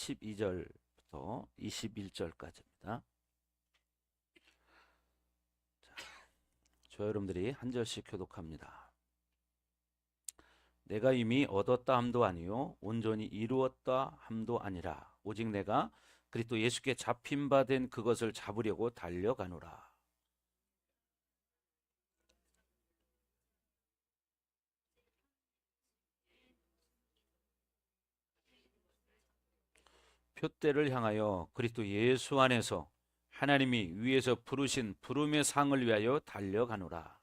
12절부터 21절까지입니다. 저 여러분들이 한 절씩 교독합니다. 내가 이미 얻었다 함도 아니요 온전히 이루었다 함도 아니라 오직 내가 그리스도 예수께 잡힌 바 된 그것을 잡으려고 달려가노라. 표대를 향하여 그리스도 예수 안에서 하나님이 위에서 부르신 부름의 상을 위하여 달려가노라.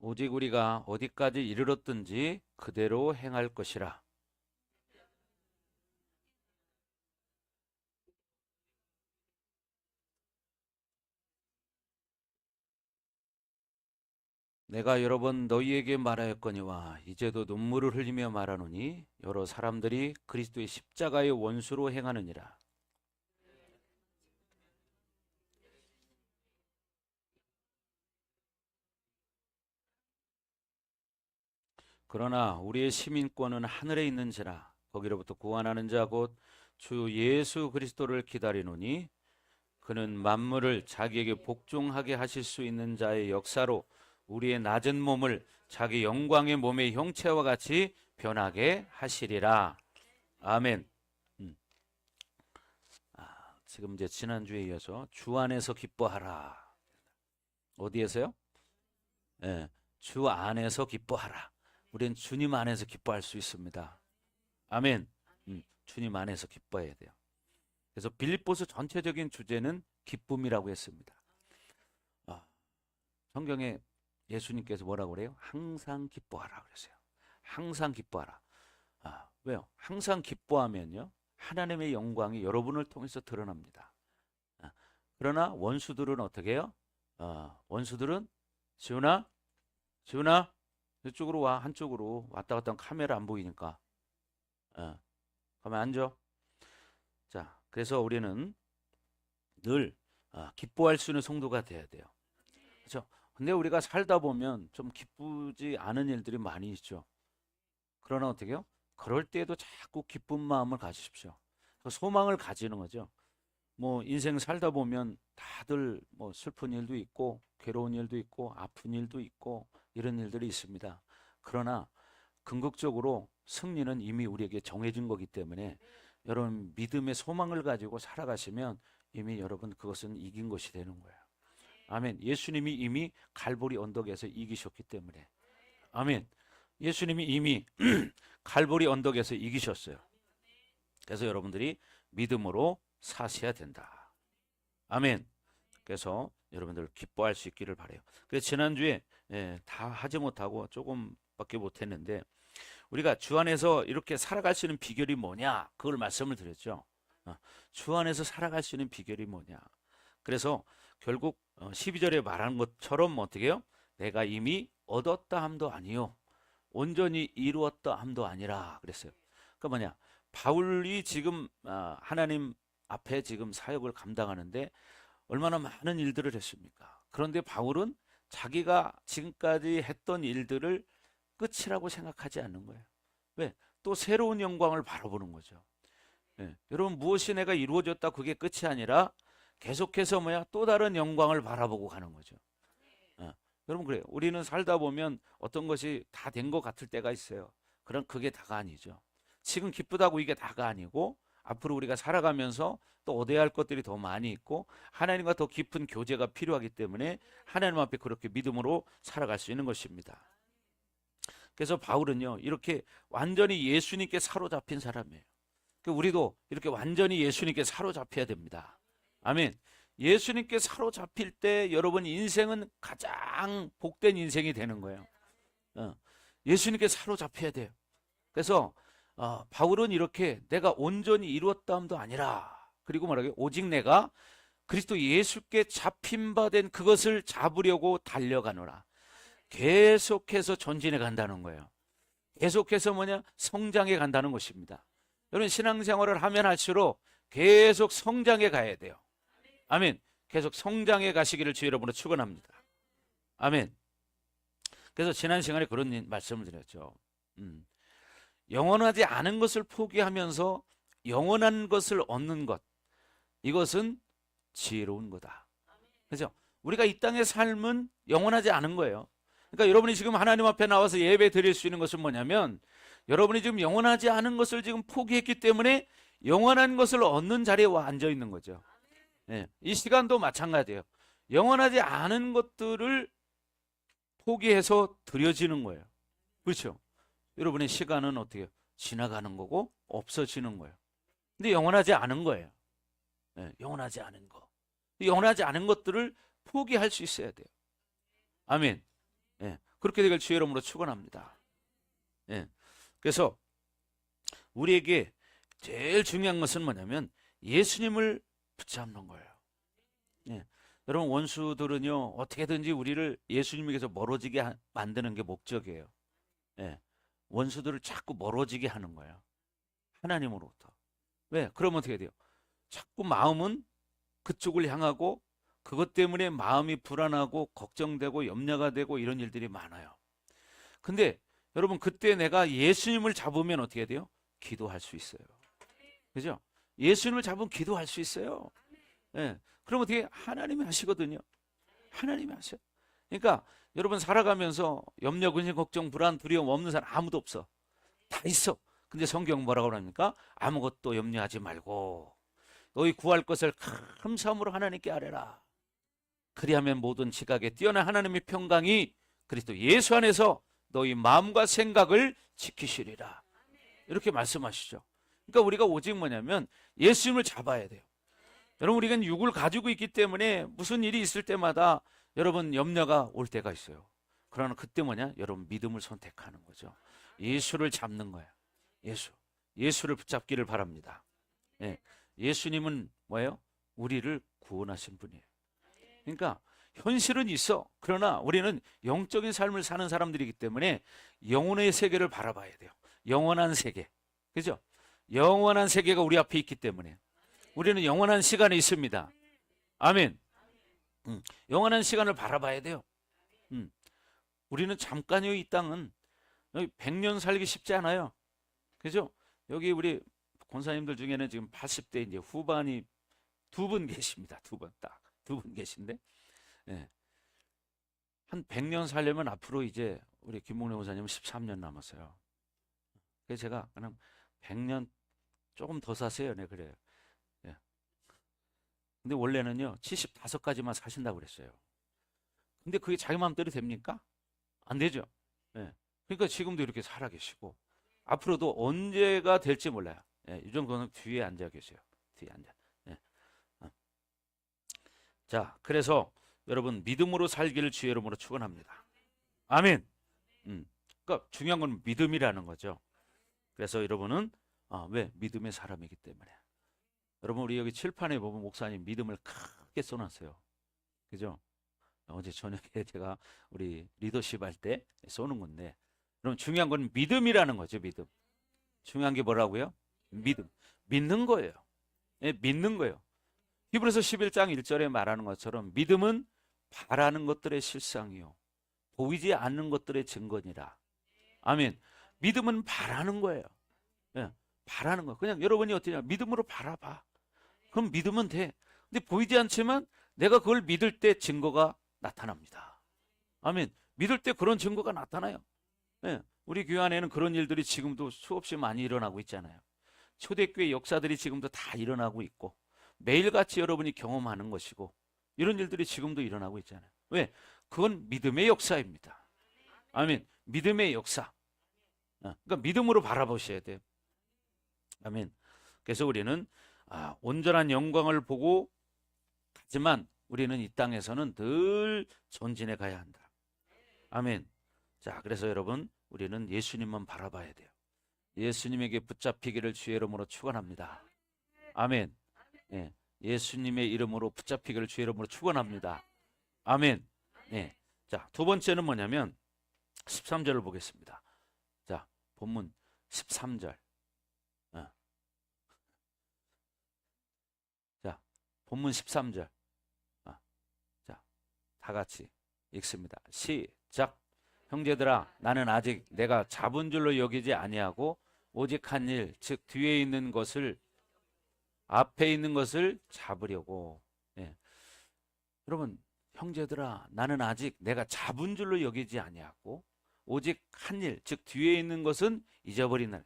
오직 우리가 어디까지 이르렀든지 그대로 행할 것이라. 내가 여러 번 너희에게 말하였거니와 이제도 눈물을 흘리며 말하노니 여러 사람들이 그리스도의 십자가의 원수로 행하느니라. 그러나 우리의 시민권은 하늘에 있는지라 거기로부터 구원하는 자 곧 주 예수 그리스도를 기다리노니 그는 만물을 자기에게 복종하게 하실 수 있는 자의 역사로 우리의 낮은 몸을 자기 영광의 몸의 형체와 같이 변하게 하시리라. 아멘. 지금 이제 지난주에 이어서 주 안에서 기뻐하라. 어디에서요? 네, 주 안에서 기뻐하라. 우리는 주님 안에서 기뻐할 수 있습니다. 아멘. 주님 안에서 기뻐해야 돼요. 그래서 빌립보서 전체적인 주제는 기쁨이라고 했습니다. 성경에 예수님께서 뭐라고 그래요? 항상 기뻐하라 그랬어요. 항상 기뻐하라. 왜요? 항상 기뻐하면요 하나님의 영광이 여러분을 통해서 드러납니다. 그러나 원수들은 어떻게 해요? 원수들은 지훈아 이쪽으로 와. 한쪽으로 왔다 갔다 하면 카메라 안 보이니까 가만 앉아. 자, 그래서 우리는 늘 기뻐할 수 있는 성도가 돼야 돼요. 그렇죠? 근데 우리가 살다 보면 좀 기쁘지 않은 일들이 많이 있죠. 그러나 어떻게 해요? 그럴 때에도 자꾸 기쁜 마음을 가지십시오. 소망을 가지는 거죠. 뭐 인생 살다 보면 다들 뭐 슬픈 일도 있고 괴로운 일도 있고 아픈 일도 있고 이런 일들이 있습니다. 그러나 궁극적으로 승리는 이미 우리에게 정해진 거기 때문에 여러분 믿음의 소망을 가지고 살아가시면 이미 여러분 그것은 이긴 것이 되는 거예요. 아멘. 예수님이 이미 갈보리 언덕에서 이기셨기 때문에. 아멘. 예수님이 이미 갈보리 언덕에서 이기셨어요. 그래서 여러분들이 믿음으로 사셔야 된다. 아멘. 그래서 여러분들 기뻐할 수 있기를 바라요. 그래서 지난주에 다 하지 못하고 조금밖에 못했는데 우리가 주 안에서 이렇게 살아갈 수 있는 비결이 뭐냐 그걸 말씀을 드렸죠. 주 안에서 살아갈 수 있는 비결이 뭐냐. 그래서 결국 12절에 말하는 것처럼 어떻게 해요? 내가 이미 얻었다 함도 아니요 온전히 이루었다 함도 아니라 그랬어요. 그러니까 뭐냐, 바울이 지금 하나님 앞에 지금 사역을 감당하는데 얼마나 많은 일들을 했습니까? 그런데 바울은 자기가 지금까지 했던 일들을 끝이라고 생각하지 않는 거예요. 왜? 또 새로운 영광을 바라보는 거죠. 여러분 무엇이 내가 이루어졌다 그게 끝이 아니라 계속해서 또 다른 영광을 바라보고 가는 거죠. 여러분 그래요. 우리는 살다 보면 어떤 것이 다 된 것 같을 때가 있어요. 그럼 그게 다가 아니죠. 지금 기쁘다고 이게 다가 아니고 앞으로 우리가 살아가면서 또 얻어야 할 것들이 더 많이 있고 하나님과 더 깊은 교제가 필요하기 때문에 하나님 앞에 그렇게 믿음으로 살아갈 수 있는 것입니다. 그래서 바울은요 이렇게 완전히 예수님께 사로잡힌 사람이에요. 우리도 이렇게 완전히 예수님께 사로잡혀야 됩니다. 아멘. 예수님께 사로잡힐 때 여러분 인생은 가장 복된 인생이 되는 거예요. 예수님께 사로잡혀야 돼요. 그래서 바울은 이렇게 내가 온전히 이루었다 함도 아니라 그리고 말하기 오직 내가 그리스도 예수께 잡힌 바 된 그것을 잡으려고 달려가노라. 계속해서 전진해 간다는 거예요. 계속해서 성장해 간다는 것입니다. 여러분 신앙생활을 하면 할수록 계속 성장해 가야 돼요. 아멘. 계속 성장해 가시기를 주의 이름으로 축원합니다. 아멘. 그래서 지난 시간에 그런 말씀을 드렸죠. 영원하지 않은 것을 포기하면서 영원한 것을 얻는 것, 이것은 지혜로운 거다. 그죠? 우리가 이 땅의 삶은 영원하지 않은 거예요. 그러니까 여러분이 지금 하나님 앞에 나와서 예배 드릴 수 있는 것은 뭐냐면, 여러분이 지금 영원하지 않은 것을 지금 포기했기 때문에 영원한 것을 얻는 자리에 와 앉아 있는 거죠. 예, 이 시간도 마찬가지예요. 영원하지 않은 것들을 포기해서 드려지는 거예요. 그렇죠? 여러분의 시간은 어떻게 해요? 지나가는 거고 없어지는 거예요. 근데 영원하지 않은 거예요. 예, 영원하지 않은 거. 영원하지 않은 것들을 포기할 수 있어야 돼요. 아멘. 예, 그렇게 되길 주의 이름으로 축원합니다. 예, 그래서 우리에게 제일 중요한 것은 뭐냐면 예수님을 붙잡는 거예요. 예, 여러분, 원수들은요 어떻게든지 우리를 예수님에게서 멀어지게 만드는 게 목적이에요. 예, 원수들을 자꾸 멀어지게 하는 거예요. 하나님으로부터. 왜? 그러면 어떻게 돼요? 자꾸 마음은 그쪽을 향하고 그것 때문에 마음이 불안하고 걱정되고 염려가 되고 이런 일들이 많아요. 근데 여러분, 그때 내가 예수님을 잡으면 어떻게 돼요? 기도할 수 있어요. 그죠? 예수님을 잡으면 기도할 수 있어요. 예. 그럼 어떻게 하나님이 하시거든요. 하나님이 하셔요. 그러니까 여러분, 살아가면서 염려, 근심, 걱정, 불안, 두려움 없는 사람 아무도 없어. 다 있어. 근데 성경 뭐라고 합니까? 아무것도 염려하지 말고 너희 구할 것을 감사함으로 하나님께 아뢰라. 그리하면 모든 지각에 뛰어난 하나님의 평강이 그리스도 예수 안에서 너희 마음과 생각을 지키시리라. 이렇게 말씀하시죠. 그러니까 우리가 오직 뭐냐면 예수님을 잡아야 돼요. 여러분, 우리가 육을 가지고 있기 때문에 무슨 일이 있을 때마다 여러분 염려가 올 때가 있어요. 그러나 그때 뭐냐? 여러분, 믿음을 선택하는 거죠. 예수를 잡는 거예요. 예수를 붙잡기를 바랍니다. 예. 예수님은 뭐예요? 우리를 구원하신 분이에요. 그러니까 현실은 있어. 그러나 우리는 영적인 삶을 사는 사람들이기 때문에 영혼의 세계를 바라봐야 돼요. 영원한 세계. 그죠? 영원한 세계가 우리 앞에 있기 때문에 우리는 영원한 시간에 있습니다. 아멘. 영원한 시간을 바라봐야 돼요. 우리는 잠깐이요, 이 땅은. 여기 100년 살기 쉽지 않아요. 그죠? 여기 우리 권사님들 중에는 지금 80대 이제 후반이 두 분 계십니다. 두 분, 딱 두 분 계신데, 예. 한 100년 살려면 앞으로 이제 우리 김목래 권사님은 13년 남았어요. 그래서 제가 그냥 100년 조금 더 사세요. 네, 그래요. 예. 근데 원래는요 75까지만 사신다고 그랬어요. 근데 그게 자기 마음대로 됩니까? 안 되죠. 예. 그러니까 지금도 이렇게 살아 계시고 앞으로도 언제가 될지 몰라요. 예, 이 정도는 뒤에 앉아 계세요. 뒤에 앉아. 예. 자, 그래서 여러분, 믿음으로 살기를 주의 이름으로 축원합니다. 아멘. 그러니까 중요한 건 믿음이라는 거죠. 그래서 여러분은 왜? 믿음의 사람이기 때문에. 여러분, 우리 여기 칠판에 보면 목사님 믿음을 크게 써놨어요. 그죠? 어제 저녁에 제가 우리 리더십 할 때 쏘는 건데, 여러분, 중요한 건 믿음이라는 거죠. 믿음. 중요한 게 뭐라고요? 믿음. 믿는 거예요. 예, 믿는 거예요. 히브리서 11장 1절에 말하는 것처럼 믿음은 바라는 것들의 실상이요 보이지 않는 것들의 증거니라. 아멘. 믿음은 바라는 거예요. 예, 바라는 거. 그냥 여러분이 어떠냐? 믿음으로 바라봐. 그럼 믿으면 돼. 근데 보이지 않지만 내가 그걸 믿을 때 증거가 나타납니다. 아멘. 믿을 때 그런 증거가 나타나요. 예, 우리 교회 안에는 그런 일들이 지금도 수없이 많이 일어나고 있잖아요. 초대교회 역사들이 지금도 다 일어나고 있고 매일같이 여러분이 경험하는 것이고 이런 일들이 지금도 일어나고 있잖아요. 왜? 그건 믿음의 역사입니다. 아멘. 믿음의 역사. 그러니까 믿음으로 바라보셔야 돼요. 아멘. 그래서 우리는 온전한 영광을 보고 하지만 우리는 이 땅에서는 늘 전진해 가야 한다. 아멘. 자, 그래서 여러분, 우리는 예수님만 바라봐야 돼요. 예수님에게 붙잡히기를 주의 이름으로 축원합니다. 아멘. 예, 예수님의 이름으로 붙잡히기를 주의 이름으로 축원합니다. 아멘. 예. 자, 두 번째는 뭐냐면 13절을 보겠습니다. 자, 본문 13절. 자, 본문 13절. 다 같이 읽습니다. 시작. 형제들아, 나는 아직 내가 잡은 줄로 여기지 아니하고 오직 한 일, 즉 뒤에 있는 것을 앞에 있는 것을 잡으려고. 예. 여러분, 형제들아, 나는 아직 내가 잡은 줄로 여기지 아니하고 오직 한 일, 즉 뒤에 있는 것은 잊어버리는.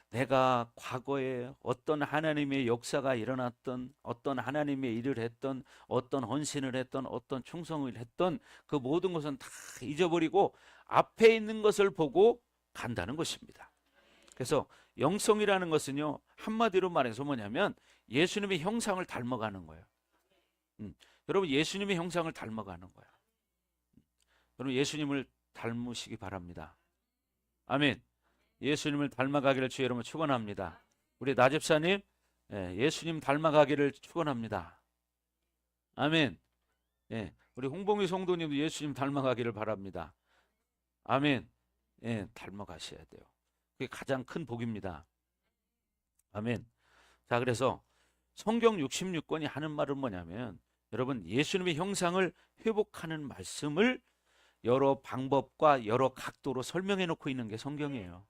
내가 과거에 어떤 하나님의 역사가 일어났던, 어떤 하나님의 일을 했던, 어떤 헌신을 했던, 어떤 충성을 했던 그 모든 것은 다 잊어버리고 앞에 있는 것을 보고 간다는 것입니다. 그래서 영성이라는 것은요, 한마디로 말해서 뭐냐면 예수님의 형상을 닮아가는 거예요. 여러분, 예수님의 형상을 닮아가는 거예요. 여러분, 예수님을 닮으시기 바랍니다. 아멘. 예수님을 닮아가기를 주의 이름으로 축원합니다. 우리 나집사님, 예수님 닮아가기를 축원합니다. 아멘. 우리 홍봉희 성도님도 예수님 닮아가기를 바랍니다. 아멘. 닮아가셔야 돼요. 그게 가장 큰 복입니다. 아멘. 자, 그래서 성경 66권이 하는 말은 뭐냐면, 여러분, 예수님의 형상을 회복하는 말씀을 여러 방법과 여러 각도로 설명해 놓고 있는 게 성경이에요.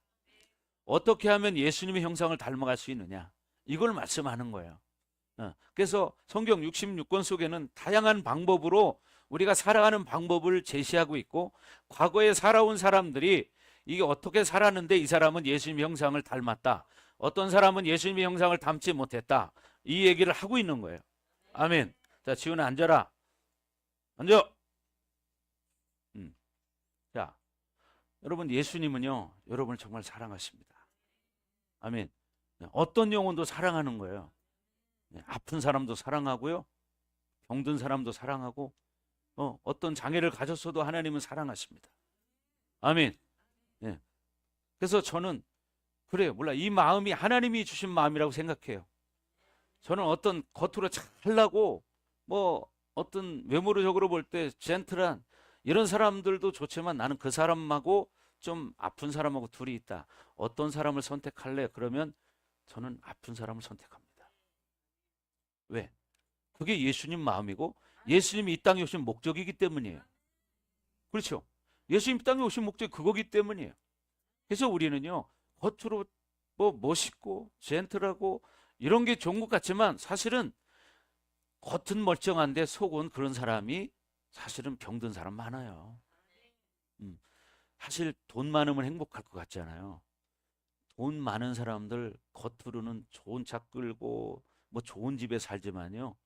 어떻게 하면 예수님의 형상을 닮아갈 수 있느냐, 이걸 말씀하는 거예요. 그래서 성경 66권 속에는 다양한 방법으로 우리가 살아가는 방법을 제시하고 있고, 과거에 살아온 사람들이 이게 어떻게 살았는데 이 사람은 예수님의 형상을 닮았다, 어떤 사람은 예수님의 형상을 닮지 못했다, 이 얘기를 하고 있는 거예요. 아멘. 자, 지훈아 앉아라. 앉아. 자, 여러분, 예수님은요, 여러분을 정말 사랑하십니다. 아멘. 어떤 영혼도 사랑하는 거예요. 아픈 사람도 사랑하고요, 병든 사람도 사랑하고, 어떤 장애를 가졌어도 하나님은 사랑하십니다. 아멘. 그래서 저는 그래요. 몰라, 이 마음이 하나님이 주신 마음이라고 생각해요. 저는 어떤 겉으로 잘나고 뭐 어떤 외모적으로 볼 때 젠틀한 이런 사람들도 좋지만, 나는 그 사람하고 좀 아픈 사람하고 둘이 있다. 어떤 사람을 선택할래? 그러면 저는 아픈 사람을 선택합니다. 왜? 그게 예수님 마음이고 예수님이 이 땅에 오신 목적이기 때문이에요. 그렇죠? 예수님 이 땅에 오신 목적이 그거기 때문이에요. 그래서 우리는요, 겉으로 뭐 멋있고 젠틀하고 이런 게 좋은 것 같지만, 사실은 겉은 멀쩡한데 속은 그런 사람이 사실은 병든 사람 많아요. 사실 돈 많으면 행복할 것 같잖아요. 돈 많은 사람들 겉으로는 좋은 차 끌고 뭐 좋은 집에 살지만요,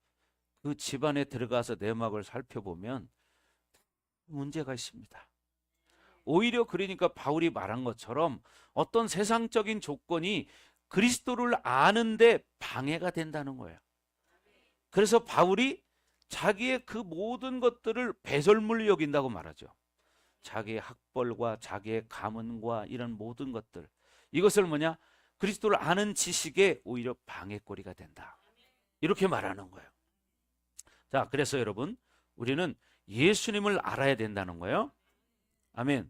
그 집안에 들어가서 내막을 살펴보면 문제가 있습니다. 오히려 그러니까 바울이 말한 것처럼 어떤 세상적인 조건이 그리스도를 아는데 방해가 된다는 거예요. 그래서 바울이 자기의 그 모든 것들을 배설물 여긴다고 말하죠. 자기의 학벌과 자기의 가문과 이런 모든 것들, 이것을 뭐냐, 그리스도를 아는 지식에 오히려 방해거리가 된다, 이렇게 말하는 거예요. 자, 그래서 여러분, 우리는 예수님을 알아야 된다는 거예요. 아멘.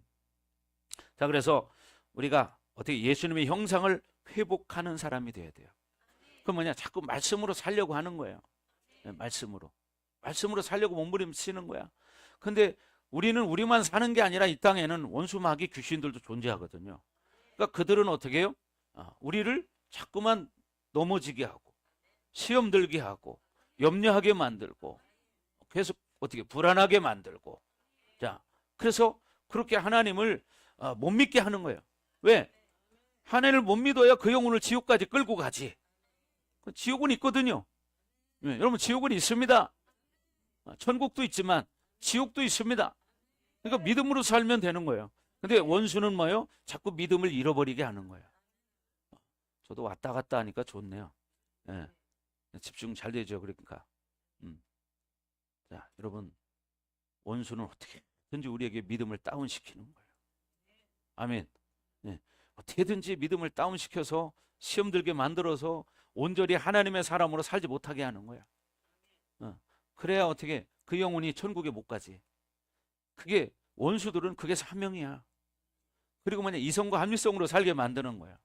자, 그래서 우리가 어떻게 예수님의 형상을 회복하는 사람이 돼야 돼요. 그럼 뭐냐, 자꾸 말씀으로 살려고 하는 거예요. 말씀으로 살려고 몸부림치는 거야. 근데 우리는 우리만 사는 게 아니라 이 땅에는 원수 마귀 귀신들도 존재하거든요. 그러니까 그들은 어떻게 해요? 우리를 자꾸만 넘어지게 하고 시험 들게 하고 염려하게 만들고 계속 어떻게 불안하게 만들고, 자, 그래서 그렇게 하나님을 못 믿게 하는 거예요. 왜? 하나님을 못 믿어야 그 영혼을 지옥까지 끌고 가지. 지옥은 있거든요. 여러분, 지옥은 있습니다. 천국도 있지만 지옥도 있습니다. 그러니까 믿음으로 살면 되는 거예요. 근데 원수는 뭐예요? 자꾸 믿음을 잃어버리게 하는 거예요. 저도 왔다 갔다 하니까 좋네요. 집중 잘 되죠. 그러니까 자, 여러분, 원수는 어떻게든지 우리에게 믿음을 다운시키는 거예요. 아멘. 어떻게든지 믿음을 다운시켜서 시험 들게 만들어서 온전히 하나님의 사람으로 살지 못하게 하는 거야. 그래야 어떻게 그 영혼이 천국에 못 가지. 그게 원수들은 그게 사명이야. 그리고 뭐냐, 이성과 합리성으로 살게 만드는 거야.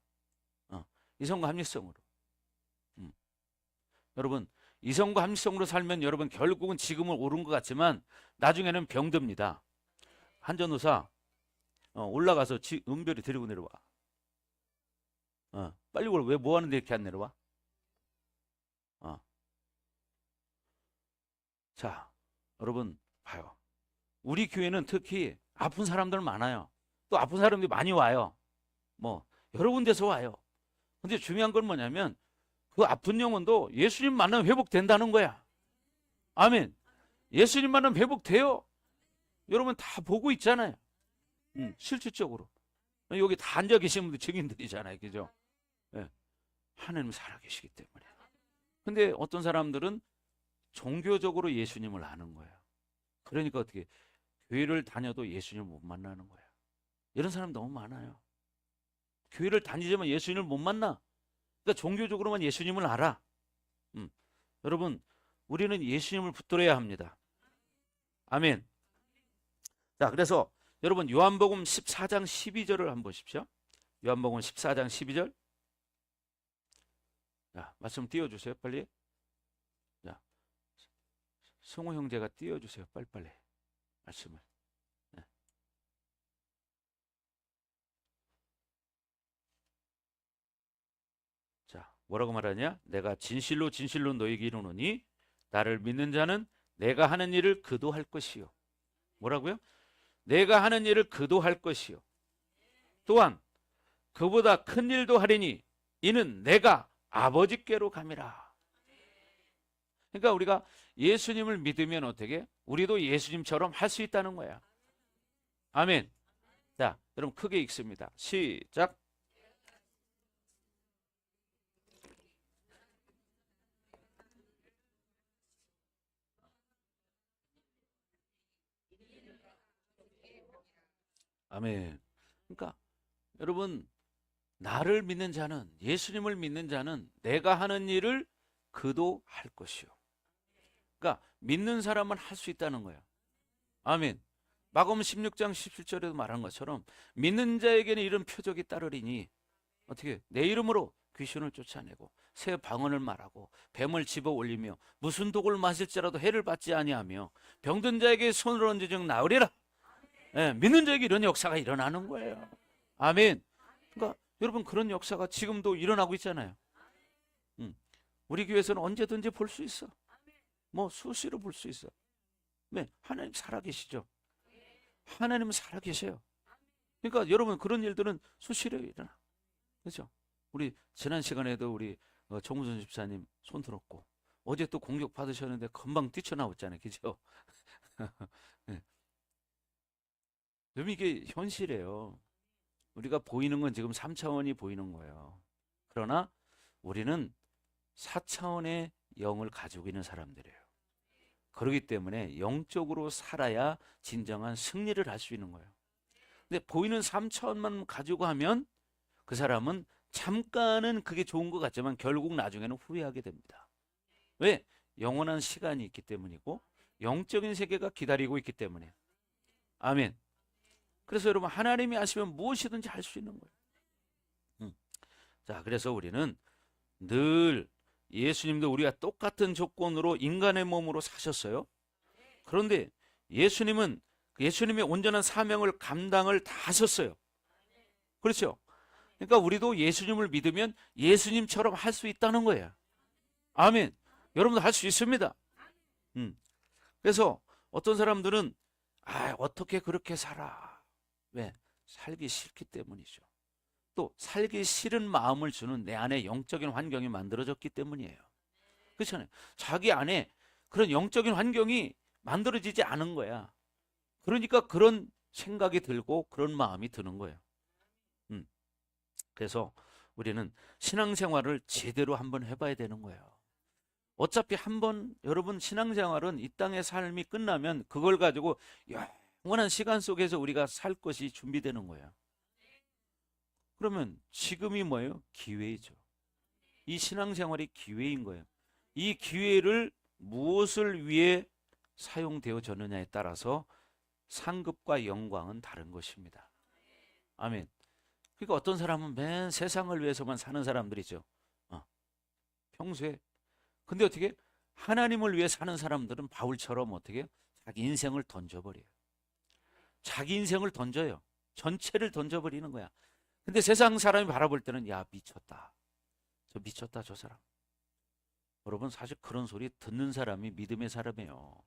이성과 합리성으로. 여러분, 이성과 함성으로 살면 여러분 결국은 지금은 옳은 것 같지만 나중에는 병듭니다. 한전호사 올라가서 은별이 데리고 내려와. 빨리 올. 왜 뭐 하는데 이렇게 안 내려와? 자, 여러분 봐요. 우리 교회는 특히 아픈 사람들 많아요. 또 아픈 사람들이 많이 와요. 뭐 여러 군데서 와요. 근데 중요한 건 뭐냐면 그 아픈 영혼도 예수님 만나면 회복된다는 거야. 아멘. 예수님 만나면 회복돼요. 여러분 다 보고 있잖아요. 실질적으로. 여기 다 앉아 계신 분들 증인들이잖아요. 그죠? 네. 하나님 살아계시기 때문에. 근데 어떤 사람들은 종교적으로 예수님을 아는 거예요. 그러니까 어떻게 교회를 다녀도 예수님을 못 만나는 거야. 이런 사람 너무 많아요. 교회를 다니지만 예수님을 못 만나. 그러니까 종교적으로만 예수님을 알아. 여러분, 우리는 예수님을 붙들어야 합니다. 아멘. 자, 그래서 여러분 요한복음 14장 12절을 한번 보십시오. 요한복음 14장 12절. 자, 말씀 띄워주세요, 빨리. 자, 성호 형제가 띄워주세요, 빨리빨리. 말씀을. 네. 자, 뭐라고 말하냐? 내가 진실로 진실로 너에게 이르노니 나를 믿는 자는 내가 하는 일을 그도 할 것이요. 뭐라고요? 내가 하는 일을 그도 할 것이요. 또한 그보다 큰 일도 하리니 이는 내가 아버지께로 감이라. 그러니까 우리가 예수님을 믿으면 어떻게? 우리도 예수님처럼 할 수 있다는 거야. 아멘. 자, 여러분 크게 읽습니다. 시작. 아멘. 그러니까 여러분 나를 믿는 자는, 예수님을 믿는 자는 내가 하는 일을 그도 할 것이요. 그러니까 믿는 사람은 할 수 있다는 거야. 아멘. 마가복음 16장 17절에도 말한 것처럼 믿는 자에게는 이런 표적이 따르리니 어떻게 내 이름으로 귀신을 쫓아내고 새 방언을 말하고 뱀을 집어 올리며 무슨 독을 마실지라도 해를 받지 아니하며 병든 자에게 손을 얹은 즉 나으리라. 예, 믿는 자에게 이런 역사가 일어나는 거예요. 아멘. 그러니까 여러분 그런 역사가 지금도 일어나고 있잖아요. 우리 교회에서는 언제든지 볼 수 있어. 뭐 수시로 볼 수 있어. 네, 하나님 살아계시죠. 하나님은 살아계세요. 그러니까 여러분 그런 일들은 수시로 일어나. 그렇죠? 우리 지난 시간에도 우리 정무선 집사님 손 들었고 어제 또 공격 받으셨는데 금방 뛰쳐나왔잖아요. 그죠? 네. 여러분 이게 현실이에요. 우리가 보이는 건 지금 3차원이 보이는 거예요. 그러나 우리는 4차원의 영을 가지고 있는 사람들이에요. 그렇기 때문에 영적으로 살아야 진정한 승리를 할 수 있는 거예요. 근데 보이는 3차원만 가지고 하면 그 사람은 잠깐은 그게 좋은 것 같지만 결국 나중에는 후회하게 됩니다. 왜? 영원한 시간이 있기 때문이고 영적인 세계가 기다리고 있기 때문에. 아멘. 그래서 여러분 하나님이 하시면 무엇이든지 할 수 있는 거예요. 자, 그래서 우리는 늘 예수님도 우리가 똑같은 조건으로 인간의 몸으로 사셨어요. 그런데 예수님의 온전한 사명을 감당을 다 하셨어요. 그렇죠? 그러니까 우리도 예수님을 믿으면 예수님처럼 할 수 있다는 거예요. 아멘. 여러분도 할 수 있습니다. 그래서 어떤 사람들은 어떻게 그렇게 살아? 왜? 살기 싫기 때문이죠. 또 살기 싫은 마음을 주는 내 안에 영적인 환경이 만들어졌기 때문이에요. 그렇잖아요. 자기 안에 그런 영적인 환경이 만들어지지 않은 거야. 그러니까 그런 생각이 들고 그런 마음이 드는 거예요. 그래서 우리는 신앙생활을 제대로 한번 해봐야 되는 거예요. 어차피 한번 여러분 신앙생활은 이 땅의 삶이 끝나면 그걸 가지고 영원한 시간 속에서 우리가 살 것이 준비되는 거예요. 그러면 지금이 뭐예요? 기회이죠. 이 신앙생활이 기회인 거예요. 이 기회를 무엇을 위해 사용되어졌느냐에 따라서 상급과 영광은 다른 것입니다. 아멘. 그러니까 어떤 사람은 맨 세상을 위해서만 사는 사람들이죠. 평소에. 근데 어떻게 하나님을 위해 사는 사람들은 바울처럼 어떻게 해요? 자기 인생을 던져버려요. 자기 인생을 던져요. 전체를 던져버리는 거야. 근데 세상 사람이 바라볼 때는 야, 미쳤다. 저 미쳤다, 저 사람. 여러분, 사실 그런 소리 듣는 사람이 믿음의 사람이에요.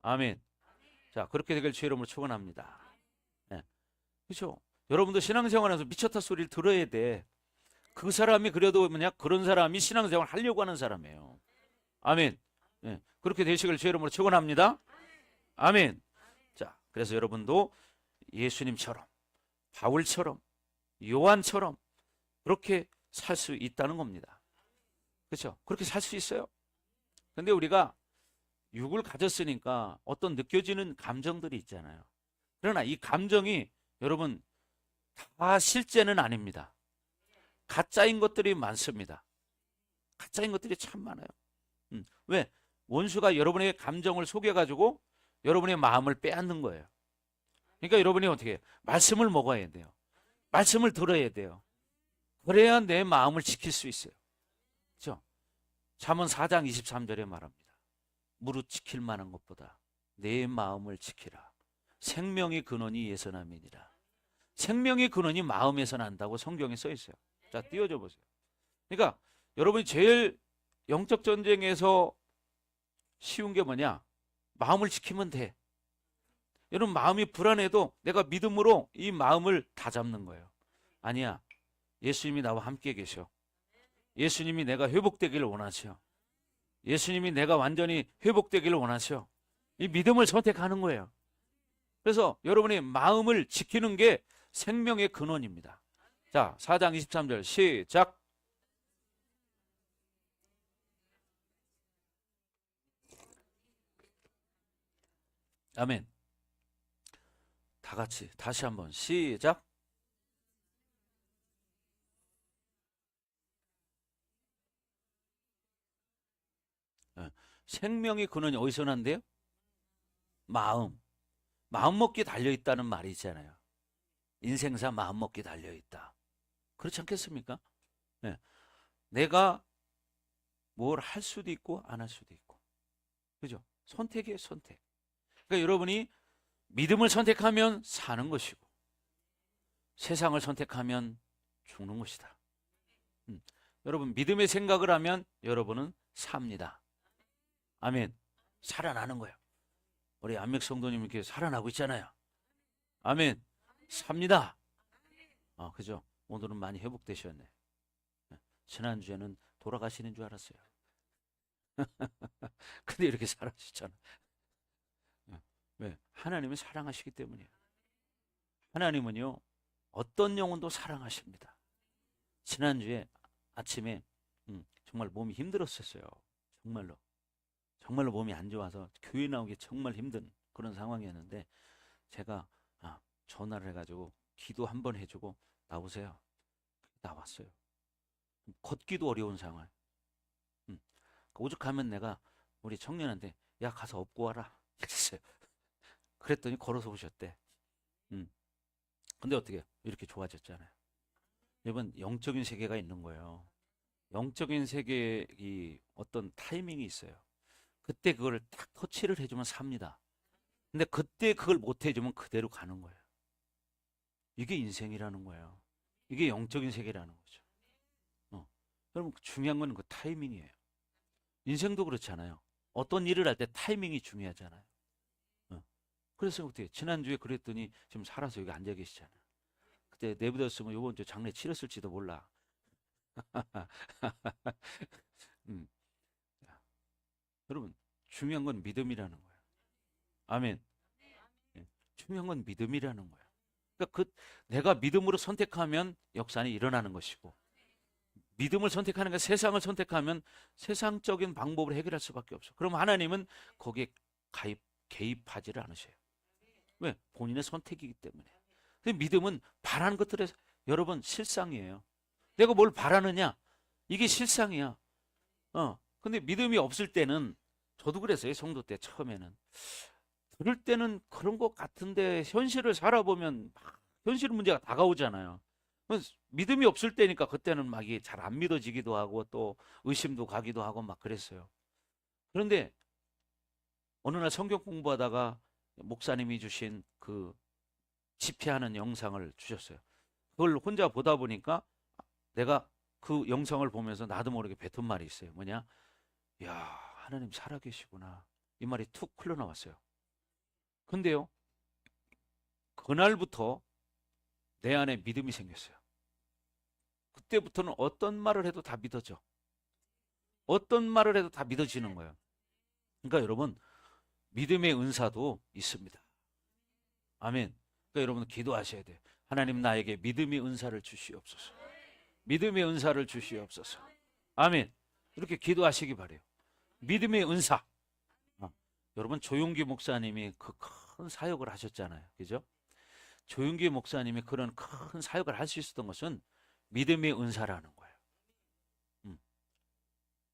아멘. 자, 그렇게 되길 주의 이름으로 축원합니다. 네. 그렇죠? 여러분도 신앙생활에서 미쳤다 소리를 들어야 돼. 그 사람이 그래도 뭐냐? 그런 사람이 신앙생활 하려고 하는 사람이에요. 아멘. 네. 그렇게 되시길 주의 이름으로 축원합니다. 아멘. 자, 그래서 여러분도 예수님처럼, 바울처럼, 요한처럼 그렇게 살 수 있다는 겁니다. 그렇죠? 그렇게 살 수 있어요. 근데 우리가 육을 가졌으니까 어떤 느껴지는 감정들이 있잖아요. 그러나 이 감정이 여러분 다 실제는 아닙니다. 가짜인 것들이 많습니다. 가짜인 것들이 참 많아요. 왜? 원수가 여러분의 감정을 속여가지고 여러분의 마음을 빼앗는 거예요. 그러니까 여러분이 어떻게 해요? 말씀을 먹어야 돼요. 말씀을 들어야 돼요. 그래야 내 마음을 지킬 수 있어요. 그렇죠? 잠언 4장 23절에 말합니다. 무릇 지킬 만한 것보다 내 마음을 지키라. 생명의 근원이 예서 남이니라. 생명의 근원이 마음에서 난다고 성경에 써 있어요. 자, 띄워줘 보세요. 그러니까 여러분이 제일 영적 전쟁에서 쉬운 게 뭐냐? 마음을 지키면 돼. 여러분, 마음이 불안해도 내가 믿음으로 이 마음을 다잡는 거예요. 아니야. 예수님이 나와 함께 계셔. 예수님이 내가 회복되기를 원하셔. 예수님이 내가 완전히 회복되기를 원하셔. 이 믿음을 선택하는 거예요. 그래서 여러분이 마음을 지키는 게 생명의 근원입니다. 자, 4장 23절 시작. 아멘. 다 같이 다시 한번 시작. 생명의 근원이 어디서 난대요? 마음. 마음먹기 달려있다는 말이 있잖아요. 인생사 마음먹기 달려있다. 그렇지 않겠습니까? 네. 내가 뭘 할 수도 있고 안 할 수도 있고. 그죠? 선택이에요, 선택. 그러니까 여러분이 믿음을 선택하면 사는 것이고 세상을 선택하면 죽는 것이다. 여러분, 믿음의 생각을 하면 여러분은 삽니다. 아멘. 살아나는 거예요. 우리 안맥 성도님 이렇게 살아나고 있잖아요. 아멘. 삽니다. 그죠? 오늘은 많이 회복되셨네. 지난주에는 돌아가시는 줄 알았어요. 근데 이렇게 살아주셨잖아. 왜? 하나님은 사랑하시기 때문이에요. 하나님은요, 어떤 영혼도 사랑하십니다. 지난주에 아침에 정말 몸이 힘들었었어요. 정말로. 정말로 몸이 안 좋아서 교회 나오기 정말 힘든 그런 상황이었는데 제가 전화를 해가지고 기도 한번 해주고 나오세요. 나왔어요. 걷기도 어려운 상황. 오죽하면 내가 우리 청년한테 야, 가서 업고 와라 이랬어요. 그랬더니 걸어서 오셨대. 근데 어떻게 이렇게 좋아졌잖아요. 여러분, 영적인 세계가 있는 거예요. 영적인 세계의 이 어떤 타이밍이 있어요. 그때 그걸 딱 터치를 해주면 삽니다. 근데 그때 그걸 못 해주면 그대로 가는 거예요. 이게 인생이라는 거예요. 이게 영적인 세계라는 거죠. 여러분, 중요한 건 그 타이밍이에요. 인생도 그렇잖아요. 어떤 일을 할 때 타이밍이 중요하잖아요. 그래서 어떻게 지난주에 그랬더니 지금 살아서 여기 앉아 계시잖아요. 그때 내버렸으면 이번 주 장례 치렀을지도 몰라. 음. 여러분, 중요한 건 믿음이라는 거예요. 아멘. 중요한 건 믿음이라는 거예요. 그러니까 내가 믿음으로 선택하면 역사는 일어나는 것이고, 믿음을 선택하는 게 세상을 선택하면 세상적인 방법으로 해결할 수밖에 없어. 그럼 하나님은 거기에 개입하지를 않으셔요. 왜? 본인의 선택이기 때문에. 근데 믿음은 바라는 것들에 여러분 실상이에요. 내가 뭘 바라느냐? 이게 실상이야. 근데 믿음이 없을 때는 저도 그랬어요. 성도 때 처음에는. 그럴 때는 그런 것 같은데 현실을 살아보면 막 현실 문제가 다가오잖아요. 믿음이 없을 때니까 그때는 막 이게 잘 안 믿어지기도 하고 또 의심도 가기도 하고 막 그랬어요. 그런데 어느 날 성경 공부하다가 목사님이 주신 그 집회하는 영상을 주셨어요. 그걸 혼자 보다 보니까 내가 그 영상을 보면서 나도 모르게 뱉은 말이 있어요. 뭐냐? 야, 하나님 살아계시구나. 이 말이 툭 흘러나왔어요. 근데요, 그날부터 내 안에 믿음이 생겼어요. 그때부터는 어떤 말을 해도 다 믿어져. 어떤 말을 해도 다 믿어지는 거예요. 그러니까 여러분, 믿음의 은사도 있습니다. 아멘. 그러니까 여러분 기도하셔야 돼요. 하나님 나에게 믿음의 은사를 주시옵소서. 믿음의 은사를 주시옵소서. 아멘. 이렇게 기도하시기 바래요. 믿음의 은사. 여러분 조용기 목사님이 그 큰 사역을 하셨잖아요. 그죠? 조용기 목사님이 그런 큰 사역을 할 수 있었던 것은 믿음의 은사라는 거예요.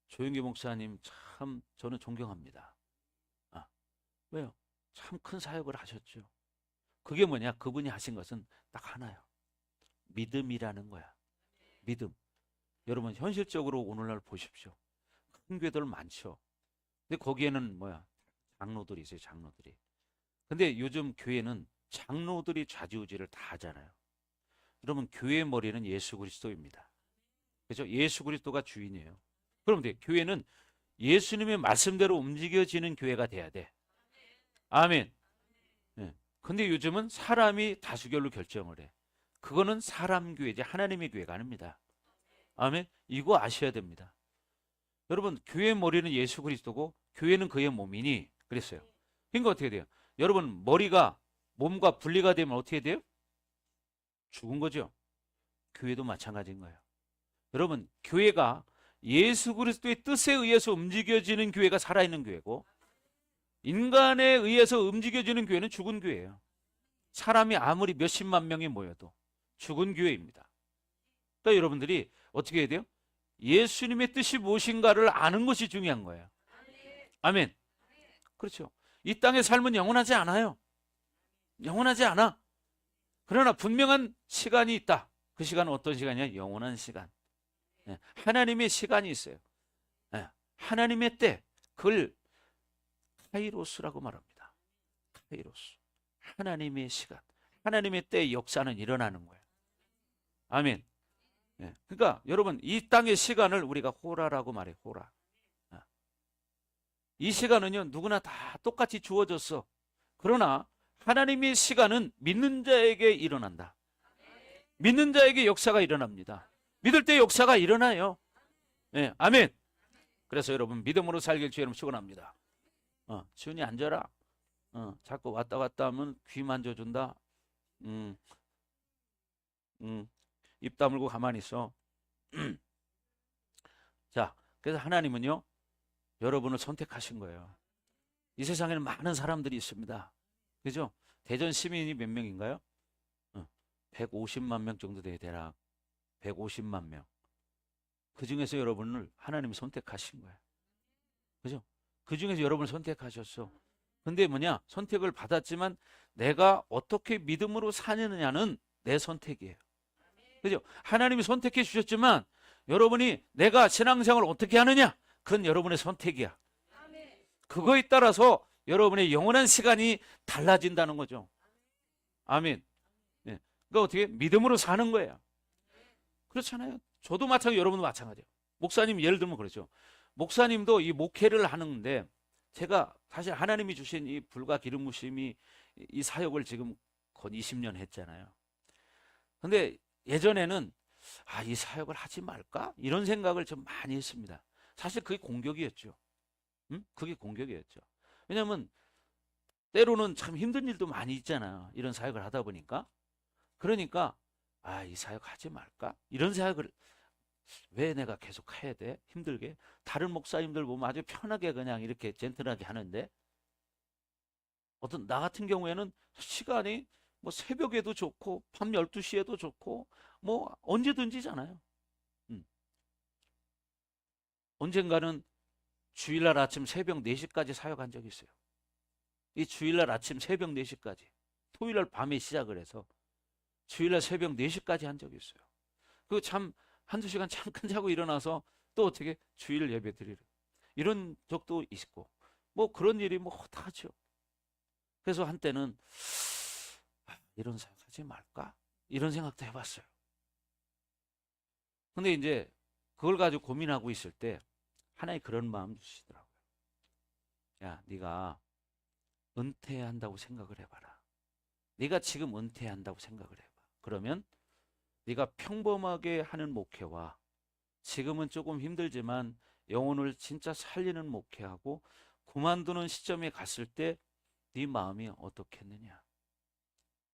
조용기 목사님 참 저는 존경합니다. 왜요? 참 큰 사역을 하셨죠. 그게 뭐냐? 그분이 하신 것은 딱 하나요. 믿음이라는 거야. 믿음. 여러분 현실적으로 오늘날 보십시오. 큰 교회들 많죠. 근데 거기에는 뭐야? 장로들이 있어요. 장로들이. 근데 요즘 교회는 장로들이 좌지우지를 다 하잖아요. 여러분 교회의 머리는 예수 그리스도입니다. 그렇죠? 예수 그리스도가 주인이에요. 그럼 교회는 예수님의 말씀대로 움직여지는 교회가 돼야 돼. 아멘. 네. 근데 요즘은 사람이 다수결로 결정을 해. 그거는 사람 교회지 하나님의 교회가 아닙니다. 아멘. 이거 아셔야 됩니다. 여러분 교회의 머리는 예수 그리스도고 교회는 그의 몸이니 그랬어요. 그러니까 어떻게 돼요? 여러분 머리가 몸과 분리가 되면 어떻게 돼요? 죽은 거죠. 교회도 마찬가지인 거예요. 여러분 교회가 예수 그리스도의 뜻에 의해서 움직여지는 교회가 살아있는 교회고 인간에 의해서 움직여지는 교회는 죽은 교회예요. 사람이 아무리 몇십만 명이 모여도 죽은 교회입니다. 그러니까 여러분들이 어떻게 해야 돼요? 예수님의 뜻이 무엇인가를 아는 것이 중요한 거예요. 아멘. 그렇죠. 이 땅의 삶은 영원하지 않아요. 영원하지 않아. 그러나 분명한 시간이 있다. 그 시간은 어떤 시간이냐? 영원한 시간. 하나님의 시간이 있어요. 하나님의 때, 그걸 카이로스라고 말합니다. 카이로스. 하나님의 시간. 하나님의 때의 역사는 일어나는 거예요. 아멘. 그러니까 여러분 이 땅의 시간을 우리가 호라라고 말해요. 호라. 이 시간은요 누구나 다 똑같이 주어졌어. 그러나 하나님의 시간은 믿는 자에게 일어난다. 믿는 자에게 역사가 일어납니다. 믿을 때 역사가 일어나요. 아멘. 그래서 여러분 믿음으로 살길 주의 이름 축원합니다. 지훈이 앉아라. 자꾸 왔다 갔다 하면 귀 만져준다. 입 다물고 가만히 있어. 자, 그래서 하나님은요 여러분을 선택하신 거예요. 이 세상에는 많은 사람들이 있습니다. 그죠? 대전 시민이 몇 명인가요? 150만 명 정도 돼야 되나? 150만 명. 그 중에서 여러분을 하나님이 선택하신 거예요. 그죠? 그 중에서 여러분을 선택하셨어. 근데 뭐냐? 선택을 받았지만 내가 어떻게 믿음으로 사느냐는 내 선택이에요. 그죠? 하나님이 선택해 주셨지만 여러분이 내가 신앙생활을 어떻게 하느냐? 그건 여러분의 선택이야. 그거에 따라서 여러분의 영원한 시간이 달라진다는 거죠. 아멘. 그러니까 어떻게 믿음으로 사는 거예요. 그렇잖아요. 저도 마찬가지고 여러분도 마찬가지예요. 목사님 예를 들면 그렇죠. 목사님도 이 목회를 하는데 제가 사실 하나님이 주신 이 불과 기름 부심이 이 사역을 지금 곧 20년 했잖아요. 근데 예전에는 이 사역을 하지 말까? 이런 생각을 좀 많이 했습니다. 사실 그게 공격이었죠. 그게 공격이었죠. 왜냐하면 때로는 참 힘든 일도 많이 있잖아요. 이런 사역을 하다 보니까. 그러니까 이 사역 하지 말까? 이런 생각을 왜 내가 계속 해야 돼? 힘들게. 다른 목사님들 보면 아주 편하게 그냥 이렇게 젠틀하게 하는데 어떤 나 같은 경우에는 시간이 뭐 새벽에도 좋고 밤 12시에도 좋고 뭐 언제든지잖아요. 언젠가는 주일날 아침 새벽 4시까지 사역한 적이 있어요. 이 주일날 아침 새벽 4시까지 토요일날 밤에 시작을 해서 주일날 새벽 4시까지 한 적이 있어요. 그 참 한두 시간 잠깐 자고 일어나서 또 어떻게 주일 예배 드리려. 이런 적도 있고 뭐 그런 일이 뭐 허다하죠. 그래서 한때는 이런 생각하지 말까? 이런 생각도 해봤어요. 근데 이제 그걸 가지고 고민하고 있을 때 하나의 그런 마음 주시더라고요. 야, 네가 은퇴한다고 생각을 해봐라. 네가 지금 은퇴한다고 생각을 해봐. 그러면 네가 평범하게 하는 목회와 지금은 조금 힘들지만 영혼을 진짜 살리는 목회하고 그만두는 시점에 갔을 때 네 마음이 어떻겠느냐.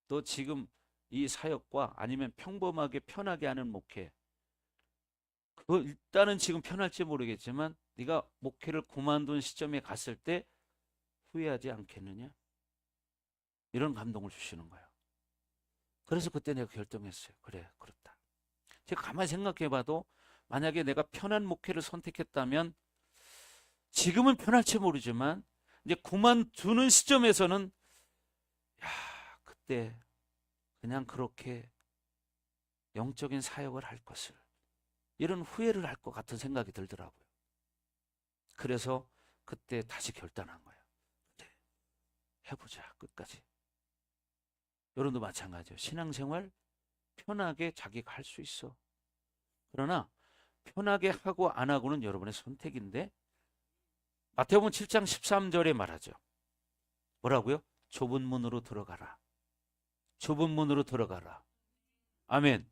또 지금 이 사역과 아니면 평범하게 편하게 하는 목회, 그거 일단은 지금 편할지 모르겠지만 네가 목회를 그만둔 시점에 갔을 때 후회하지 않겠느냐. 이런 감동을 주시는 거예요. 그래서 그때 내가 결정했어요. 그래, 그렇다. 제가 가만히 생각해 봐도 만약에 내가 편한 목회를 선택했다면 지금은 편할지 모르지만 이제 그만두는 시점에서는 야, 그때 그냥 그렇게 영적인 사역을 할 것을 이런 후회를 할 것 같은 생각이 들더라고요. 그래서 그때 다시 결단한 거예요. 그래, 해보자 끝까지. 여러분도 마찬가지예요. 신앙생활 편하게 자기가 할 수 있어. 그러나 편하게 하고 안 하고는 여러분의 선택인데 마태복음 7장 13절에 말하죠. 뭐라고요? 좁은 문으로 들어가라. 좁은 문으로 들어가라. 아멘.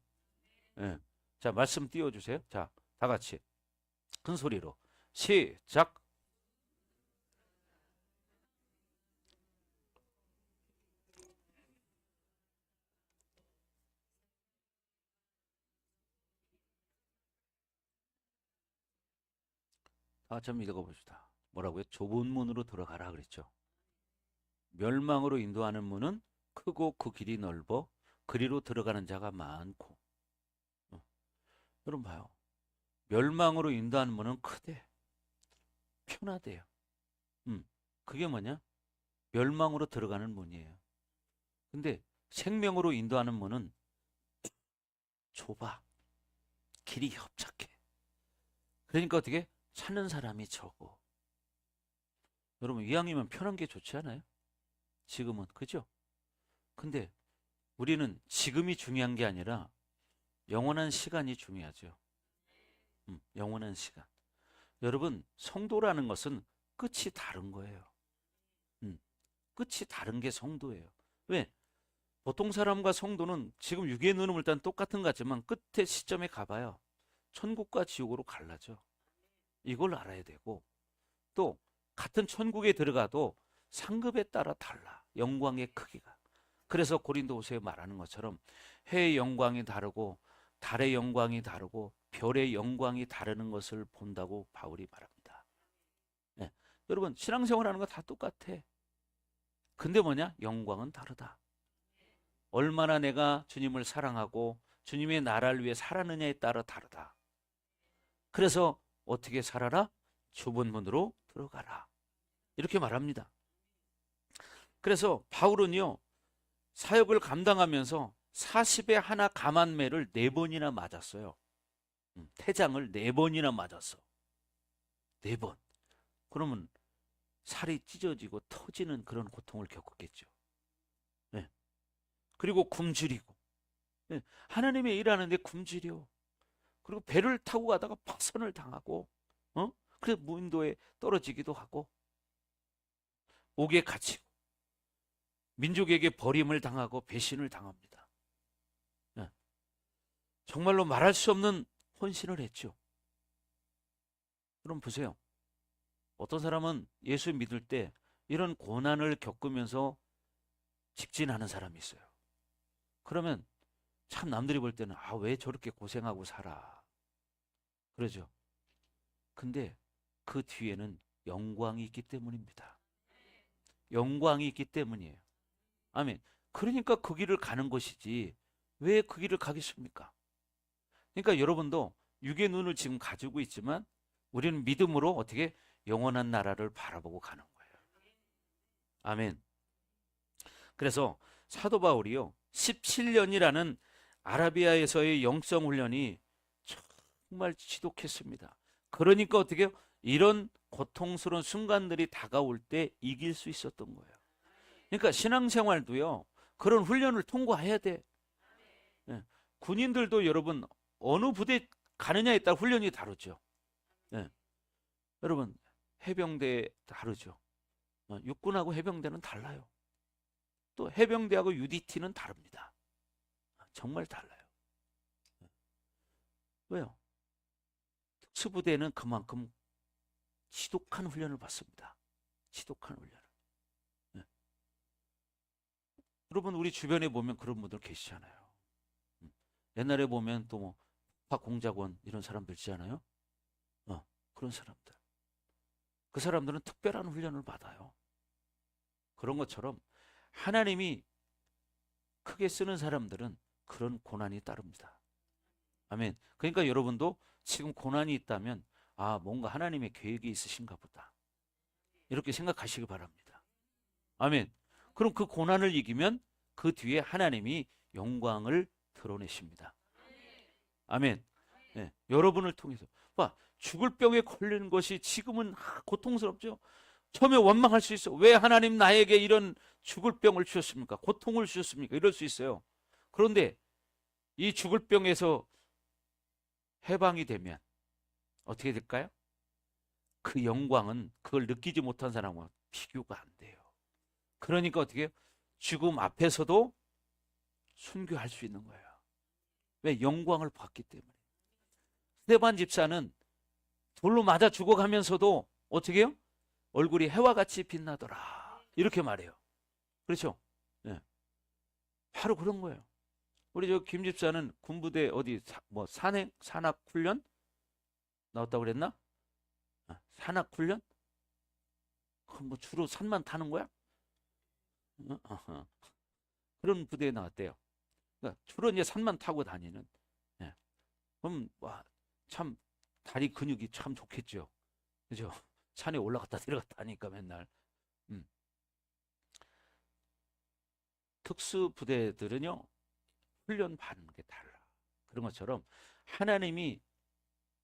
예. 자, 말씀 띄워주세요. 자, 다 같이 큰 소리로 시작. 다 같이 한번 읽어봅시다. 뭐라고요? 좁은 문으로 들어가라 그랬죠. 멸망으로 인도하는 문은 크고 그 길이 넓어 그리로 들어가는 자가 많고. 여러분 봐요. 멸망으로 인도하는 문은 크대. 편하대요. 그게 뭐냐? 멸망으로 들어가는 문이에요. 근데 생명으로 인도하는 문은 좁아. 길이 협착해. 그러니까 어떻게? 찾는 사람이 적어. 여러분 이왕이면 편한 게 좋지 않아요? 지금은 그죠? 근데 우리는 지금이 중요한 게 아니라 영원한 시간이 중요하죠. 영원한 시간. 여러분 성도라는 것은 끝이 다른 거예요. 끝이 다른 게 성도예요. 왜? 보통 사람과 성도는 지금 육의 눈으로 일단 똑같은 것 같지만 끝의 시점에 가봐요. 천국과 지옥으로 갈라져. 이걸 알아야 되고 또 같은 천국에 들어가도 상급에 따라 달라. 영광의 크기가. 그래서 고린도후서에 말하는 것처럼 해의 영광이 다르고 달의 영광이 다르고 별의 영광이 다르는 것을 본다고 바울이 말합니다. 네. 여러분 신앙생활하는 거 다 똑같아. 근데 뭐냐? 영광은 다르다. 얼마나 내가 주님을 사랑하고 주님의 나라를 위해 살았느냐에 따라 다르다. 그래서 어떻게 살아라? 좁은 문으로 들어가라. 이렇게 말합니다. 그래서 바울은요. 사역을 감당하면서 40에 하나 감한매를 4번이나 맞았어요. 태장을 4번이나 맞았어. 4번. 그러면 살이 찢어지고 터지는 그런 고통을 겪었겠죠. 네. 그리고 굶주리고. 네. 하나님의 일하는데 굶주려. 그리고 배를 타고 가다가 파선을 당하고, 그래서 무인도에 떨어지기도 하고, 옥에 갇히고, 민족에게 버림을 당하고 배신을 당합니다. 네. 정말로 말할 수 없는 헌신을 했죠. 그럼 보세요. 어떤 사람은 예수 믿을 때 이런 고난을 겪으면서 직진하는 사람이 있어요. 그러면 참 남들이 볼 때는 왜 저렇게 고생하고 살아. 그러죠. 근데 그 뒤에는 영광이 있기 때문입니다. 영광이 있기 때문이에요. 아멘. 그러니까 그 길을 가는 것이지 왜 그 길을 가겠습니까? 그러니까 여러분도 육의 눈을 지금 가지고 있지만 우리는 믿음으로 어떻게 영원한 나라를 바라보고 가는 거예요. 아멘. 그래서 사도 바울이요 17년이라는 아라비아에서의 영성 훈련이 정말 지독했습니다. 그러니까 어떻게 이런 고통스러운 순간들이 다가올 때 이길 수 있었던 거예요. 그러니까 신앙생활도요, 그런 훈련을 통과해야 돼. 예. 군인들도 여러분 어느 부대 가느냐에 따라 훈련이 다르죠. 예. 여러분 해병대 다르죠. 육군하고 해병대는 달라요. 또 해병대하고 UDT는 다릅니다. 정말 달라요. 왜요? 특수부대는 그만큼 지독한 훈련을 받습니다. 지독한 훈련을. 네. 여러분 우리 주변에 보면 그런 분들 계시잖아요. 옛날에 보면 또 뭐 공작원 이런 사람들 있잖아요. 그런 사람들. 그 사람들은 특별한 훈련을 받아요. 그런 것처럼 하나님이 크게 쓰는 사람들은 그런 고난이 따릅니다. 아멘. 그러니까 여러분도 지금 고난이 있다면 뭔가 하나님의 계획이 있으신가 보다. 이렇게 생각하시기 바랍니다. 아멘. 그럼 그 고난을 이기면 그 뒤에 하나님이 영광을 드러내십니다. 아멘. 네, 여러분을 통해서. 죽을 병에 걸리는 것이 지금은 고통스럽죠. 처음에 원망할 수 있어. 왜 하나님 나에게 이런 죽을 병을 주셨습니까? 고통을 주셨습니까? 이럴 수 있어요. 그런데 이 죽을 병에서 해방이 되면 어떻게 될까요? 그 영광은 그걸 느끼지 못한 사람과 비교가 안 돼요. 그러니까 어떻게 해요? 죽음 앞에서도 순교할 수 있는 거예요. 왜? 영광을 받기 때문에. 스데반 집사는 돌로 맞아 죽어가면서도 어떻게 해요? 얼굴이 해와 같이 빛나더라. 이렇게 말해요. 그렇죠? 네. 바로 그런 거예요. 우리 김 집사는 군부대 어디 산악 훈련 나왔다고 그랬나? 산악 훈련? 그럼 뭐 주로 산만 타는 거야? 그런 부대에 나왔대요. 그러니까 주로 이제 산만 타고 다니는. 네. 그럼 참 다리 근육이 참 좋겠죠. 그죠? 산에 올라갔다 내려갔다 하니까 맨날. 특수부대들은요, 훈련 받는 게 달라. 그런 것처럼 하나님이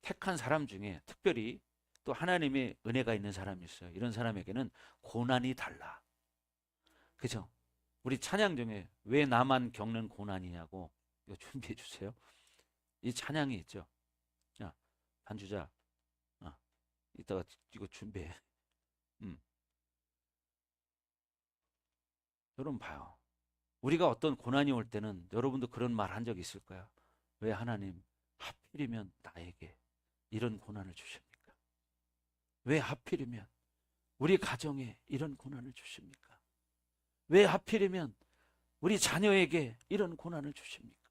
택한 사람 중에 특별히 또 하나님의 은혜가 있는 사람이 있어요. 이런 사람에게는 고난이 달라. 그죠? 우리 찬양 중에 왜 나만 겪는 고난이냐고 이거 준비해 주세요. 이 찬양이 있죠. 자, 반주자, 이따가 이거 준비해. 여러분 봐요. 우리가 어떤 고난이 올 때는 여러분도 그런 말 한 적 있을 거야. 왜 하나님 하필이면 나에게 이런 고난을 주십니까? 왜 하필이면 우리 가정에 이런 고난을 주십니까? 왜 하필이면 우리 자녀에게 이런 고난을 주십니까?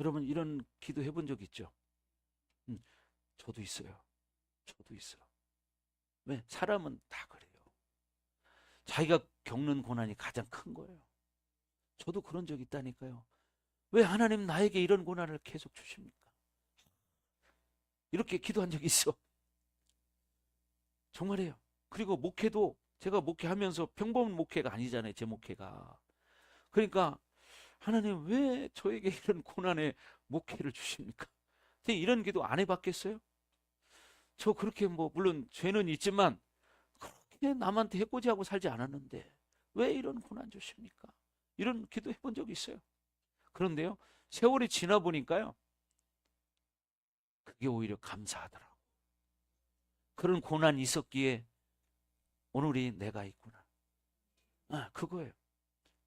여러분 이런 기도 해본 적 있죠? 저도 있어요. 저도 있어. 왜? 사람은 다 그래요. 자기가 겪는 고난이 가장 큰 거예요. 저도 그런 적 있다니까요. 왜 하나님 나에게 이런 고난을 계속 주십니까? 이렇게 기도한 적이 있어. 정말이에요. 그리고 목회도 제가 목회하면서 평범한 목회가 아니잖아요. 제 목회가. 그러니까 하나님 왜 저에게 이런 고난의 목회를 주십니까? 이런 기도 안 해봤겠어요? 저 그렇게 물론 죄는 있지만 그렇게 남한테 해코지하고 살지 않았는데 왜 이런 고난 주십니까? 이런 기도 해본 적이 있어요. 그런데요, 세월이 지나 보니까요, 그게 오히려 감사하더라고. 그런 고난이 있었기에 오늘이 내가 있구나. 그거예요.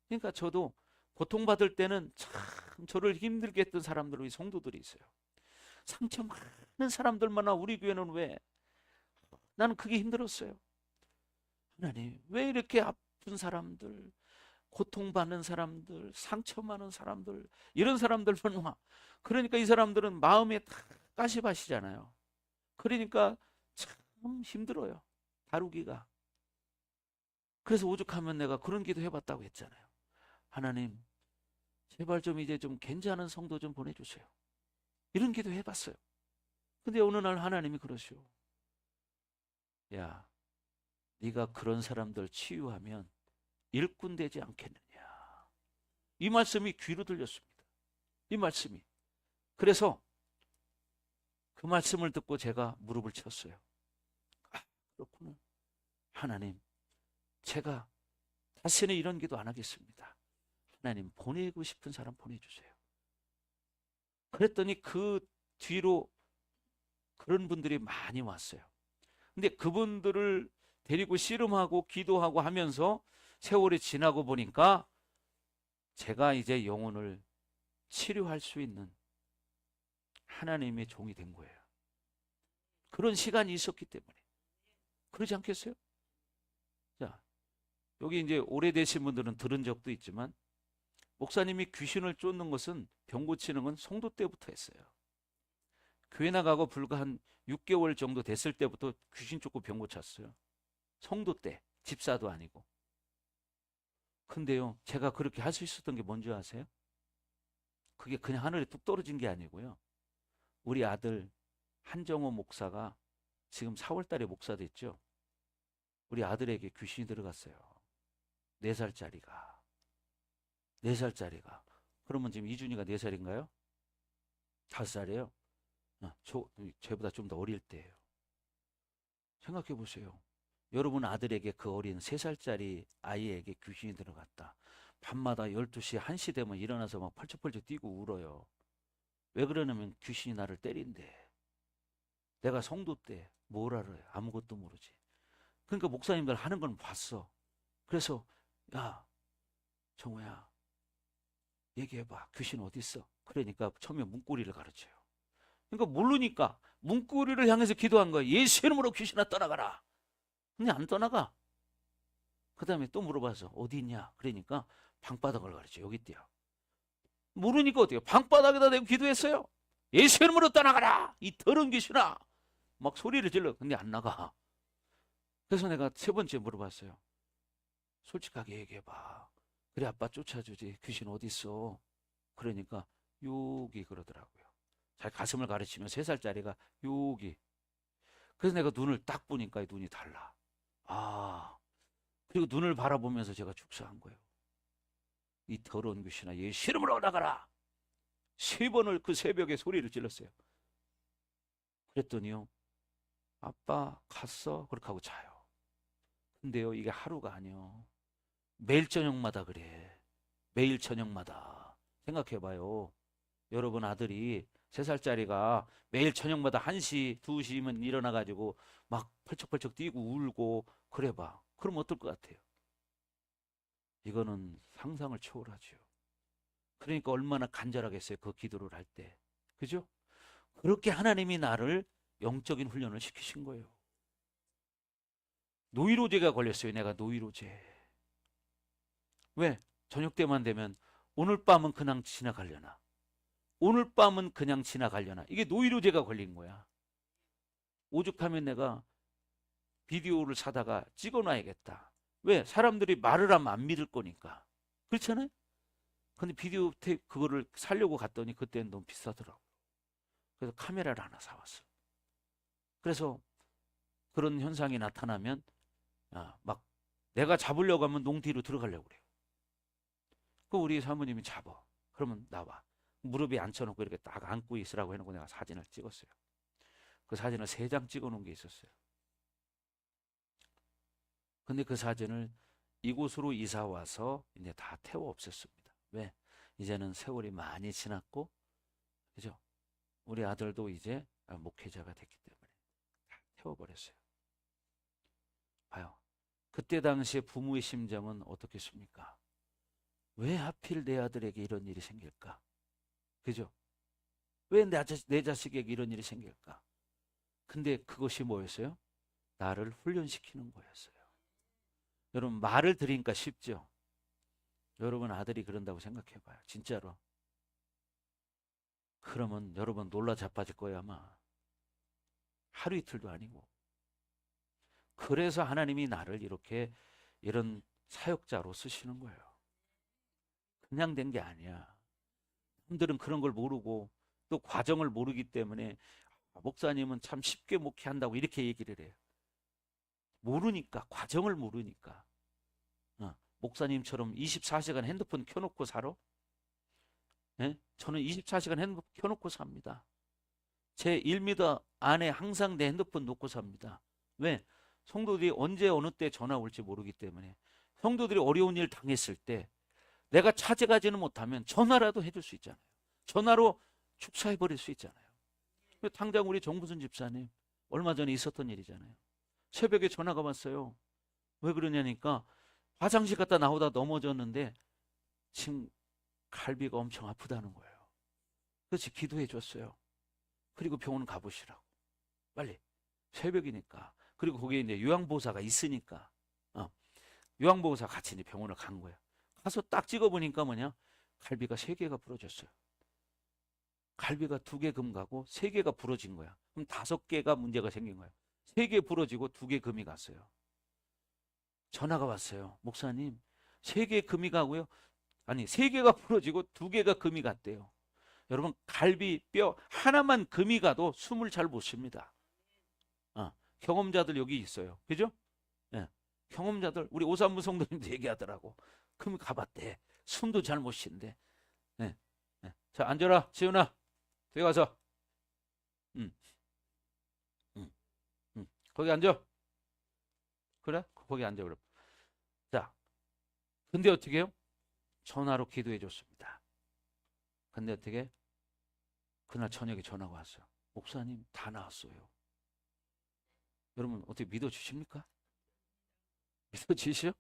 그러니까 저도 고통받을 때는 참 저를 힘들게 했던 사람들, 우리 성도들이 있어요. 상처 많은 사람들만나 우리 교회는 왜? 나는 그게 힘들었어요. 하나님, 왜 이렇게 아픈 사람들, 고통받는 사람들, 상처 많은 사람들, 이런 사람들만 와. 그러니까 이 사람들은 마음에 다 가시밭이잖아요. 그러니까 참 힘들어요. 다루기가. 그래서 오죽하면 내가 그런 기도 해봤다고 했잖아요. 하나님, 제발 좀 이제 좀 괜찮은 성도 좀 보내주세요. 이런 기도 해봤어요. 근데 어느 날 하나님이 그러시오. 야, 네가 그런 사람들 치유하면 일꾼 되지 않겠느냐. 이 말씀이 귀로 들렸습니다. 이 말씀이. 그래서 그 말씀을 듣고 제가 무릎을 쳤어요. 그렇구나. 하나님, 제가 다시는 이런 기도 안 하겠습니다. 하나님, 보내고 싶은 사람 보내주세요. 그랬더니 그 뒤로 그런 분들이 많이 왔어요. 근데 그분들을 데리고 씨름하고 기도하고 하면서 세월이 지나고 보니까 제가 이제 영혼을 치료할 수 있는 하나님의 종이 된 거예요. 그런 시간이 있었기 때문에. 그러지 않겠어요? 자, 여기 이제 오래되신 분들은 들은 적도 있지만 목사님이 귀신을 쫓는 것은 병 고치는 건 성도 때부터 했어요. 교회 나가고 불과 한 6개월 정도 됐을 때부터 귀신 쫓고 병 고쳤어요. 성도 때, 집사도 아니고. 근데요, 제가 그렇게 할 수 있었던 게 뭔지 아세요? 그게 그냥 하늘에 뚝 떨어진 게 아니고요. 우리 아들 한정호 목사가 지금 4월 달에 목사 됐죠. 우리 아들에게 귀신이 들어갔어요. 4살짜리가. 4살짜리가. 그러면 지금 이준이가 4살인가요? 5살이에요? 쟤보다 좀 더 어릴 때예요. 생각해 보세요. 여러분 아들에게 그 어린 3살짜리 아이에게 귀신이 들어갔다. 밤마다 12시, 1시 되면 일어나서 막 펄쩍펄쩍 뛰고 울어요. 왜 그러냐면 귀신이 나를 때린대. 내가 성도 때 뭘 알아요? 아무것도 모르지. 그러니까 목사님들 하는 건 봤어. 그래서 야, 정호야, 얘기해봐. 귀신 어디 있어? 그러니까 처음에 문고리를 가르쳐요. 그러니까 모르니까 문고리를 향해서 기도한 거야. 예수 이름으로 귀신아 떠나가라. 근데 안 떠나가. 그 다음에 또 물어봐서 어디 있냐? 그러니까 방바닥을 가르쳐. 여기 있대요. 모르니까 어때요? 방바닥에다 대고 기도했어요. 예수 이름으로 떠나가라. 이 더러운 귀신아. 막 소리를 질러. 근데 안 나가. 그래서 내가 3번째 물어봤어요. 솔직하게 얘기해봐. 그래 아빠 쫓아주지. 귀신 어디 있어? 그러니까 여기 그러더라고요. 자기 가슴을 가르치면 3살짜리가 여기. 그래서 내가 눈을 딱 보니까 눈이 달라. 아, 그리고 눈을 바라보면서 제가 축사한 거예요. 이 더러운 귀신아 예수 이름으로 나가라. 3번을 그 새벽에 소리를 질렀어요. 그랬더니요. 아빠 갔어. 그렇게 하고 자요. 근데요 이게 하루가 아니요. 매일 저녁마다 그래. 매일 저녁마다. 생각해봐요. 여러분 아들이 3살짜리가 매일 저녁마다 1시, 2시면 일어나가지고 막 펄쩍펄쩍 뛰고 울고 그래봐. 그럼 어떨 것 같아요? 이거는 상상을 초월하죠. 그러니까 얼마나 간절하겠어요. 그 기도를 할 때. 그죠? 그렇게 하나님이 나를 영적인 훈련을 시키신 거예요. 노이로제가 걸렸어요. 내가 노이로제. 왜? 저녁 때만 되면 오늘 밤은 그냥 지나가려나. 오늘 밤은 그냥 지나가려나. 이게 노이로제가 걸린 거야. 오죽하면 내가 비디오를 사다가 찍어놔야겠다. 왜? 사람들이 말을 하면 안 믿을 거니까. 그렇잖아요? 근데 비디오 테이프 그거를 사려고 갔더니 그때는 너무 비싸더라고. 그래서 카메라를 하나 사왔어. 그래서 그런 현상이 나타나면 막 내가 잡으려고 하면 농뒤로 들어가려고 그래요. 그 우리 사모님이 잡아. 그러면 나와. 무릎에 앉혀놓고 이렇게 딱 안고 있으라고 해놓고 내가 사진을 찍었어요. 그 사진을 3장 찍어놓은 게 있었어요. 근데 그 사진을 이곳으로 이사 와서 이제 다 태워 없앴습니다. 왜? 이제는 세월이 많이 지났고, 그죠? 우리 아들도 이제 목회자가 됐기 때문에 다 태워버렸어요. 봐요. 그때 당시에 부모의 심정은 어떻겠습니까? 왜 하필 내 아들에게 이런 일이 생길까? 그죠? 왜 내 자식에게 이런 일이 생길까? 근데 그것이 뭐였어요? 나를 훈련시키는 거였어요. 여러분 말을 들으니까 쉽죠? 여러분 아들이 그런다고 생각해봐요. 진짜로. 그러면 여러분 놀라 자빠질 거야 아마. 하루 이틀도 아니고. 그래서 하나님이 나를 이렇게 이런 사역자로 쓰시는 거예요. 그냥 된 게 아니야. 사람들은 그런 걸 모르고 또 과정을 모르기 때문에 목사님은 참 쉽게 목회한다고 이렇게 얘기를 해요. 모르니까, 과정을 모르니까. 목사님처럼 24시간 핸드폰 켜놓고 살아? 예? 저는 24시간 핸드폰 켜놓고 삽니다. 제 1m 안에 항상 내 핸드폰 놓고 삽니다. 왜? 성도들이 언제 어느 때 전화 올지 모르기 때문에 성도들이 어려운 일 당했을 때 내가 찾아가지는 못하면 전화라도 해줄 수 있잖아요. 전화로 축사해버릴 수 있잖아요. 당장 우리 정부순 집사님 얼마 전에 있었던 일이잖아요. 새벽에 전화가 왔어요. 왜 그러냐니까 화장실 갔다 나오다 넘어졌는데 지금 갈비가 엄청 아프다는 거예요. 그래서 기도해 줬어요. 그리고 병원 가보시라고. 빨리. 새벽이니까. 그리고 거기에 이제 요양보호사가 있으니까 요양보호사 같이 이제 병원을 간 거예요. 가서 딱 찍어보니까 뭐냐? 갈비가 3개가 부러졌어요. 갈비가 2개 금 가고 3개가 부러진 거야. 그럼 5개가 문제가 생긴 거예요. 3개 부러지고 2개 금이 갔어요. 전화가 왔어요. 목사님, 3개 금이 가고요. 아니, 3개가 부러지고 2개가 금이 갔대요. 여러분, 갈비, 뼈 하나만 금이 가도 숨을 잘 못 쉽니다. 경험자들 여기 있어요. 그죠? 네. 경험자들, 우리 오산부 성도님도 얘기하더라고. 금이 가봤대. 숨도 잘 못 쉰대. 네. 네. 자, 앉아라. 지훈아. 뒤에 가서. 거기 앉아. 그래? 거기 앉아. 그럼. 자, 근데 어떻게 해요? 전화로 기도해 줬습니다. 근데 어떻게? 그날 저녁에 전화가 왔어요. 목사님, 다 나았어요. 여러분, 어떻게 믿어주십니까? 믿어지시죠?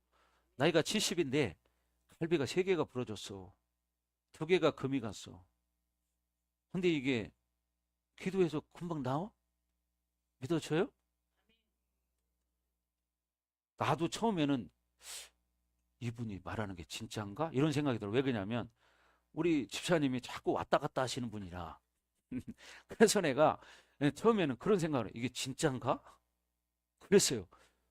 나이가 70인데 갈비가 3개가 부러졌어. 2개가 금이 갔어. 근데 이게 기도해서 금방 나와? 믿어져요? 나도 처음에는 이분이 말하는 게 진짜인가? 이런 생각이 들어요. 왜 그러냐면 우리 집사님이 자꾸 왔다 갔다 하시는 분이라. 그래서 내가 처음에는 그런 생각을 해요. 이게 진짜인가? 그랬어요.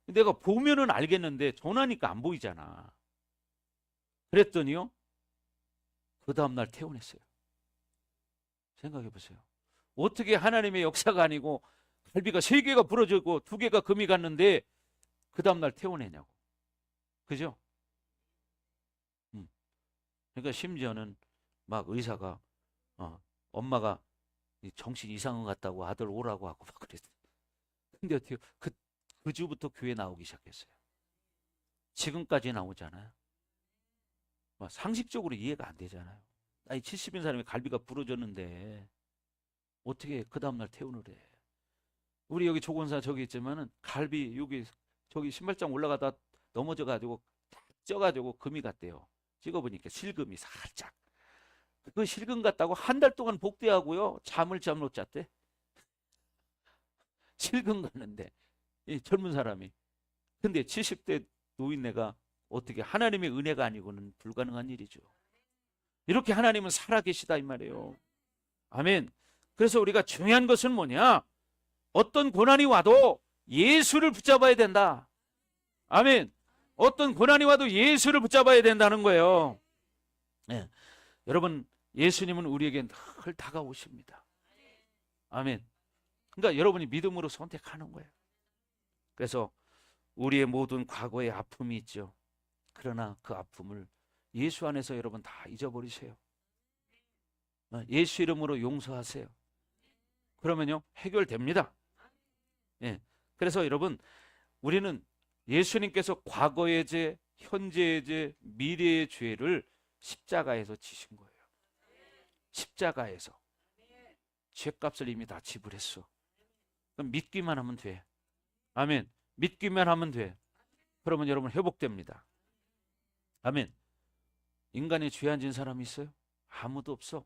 내가 보면은 알겠는데 전화니까 안 보이잖아. 그랬더니요, 그 다음날 퇴원했어요. 생각해 보세요. 어떻게 하나님의 역사가 아니고 갈비가 3개가 부러지고 2개가 금이 갔는데 그 다음날 퇴원했냐고. 그죠? 그러니까 심지어는 막 의사가 엄마가 정신 이상한 것 같다고 아들 오라고 하고 막 그랬어요. 근데 어떻게 그 주부터 교회 나오기 시작했어요. 지금까지 나오잖아요. 상식적으로 이해가 안 되잖아요. 나이 70인 사람이 갈비가 부러졌는데 어떻게 그 다음날 퇴원을 해. 우리 여기 조건사 저기 있지만은 갈비 여기 저기 신발장 올라가다 넘어져가지고 쪄가지고 금이 갔대요. 찍어보니까 실금이 살짝. 그 실금 같다고 한 달 동안 복대하고요. 잠을 잠 못 잤대. 실금 갔는데 이 젊은 사람이. 근데 70대 노인네가 어떻게 하나님의 은혜가 아니고는 불가능한 일이죠. 이렇게 하나님은 살아계시다 이 말이에요. 아멘. 그래서 우리가 중요한 것은 뭐냐? 어떤 고난이 와도 예수를 붙잡아야 된다. 아멘. 어떤 고난이 와도 예수를 붙잡아야 된다는 거예요. 네. 여러분, 예수님은 우리에게 늘 다가오십니다. 아멘. 그러니까 여러분이 믿음으로 선택하는 거예요. 그래서 우리의 모든 과거의 아픔이 있죠. 그러나 그 아픔을 예수 안에서 여러분 다 잊어버리세요. 예수 이름으로 용서하세요. 그러면요, 해결됩니다. 예. 그래서 여러분, 우리는 예수님께서 과거의 죄, 현재의 죄, 미래의 죄를 십자가에서 지신 거예요. 십자가에서. 죄값을 이미 다 지불했어. 그럼 믿기만 하면 돼. 아멘. 믿기만 하면 돼. 그러면 여러분 회복됩니다. 아멘. 인간이 죄 안 진 사람이 있어요? 아무도 없어.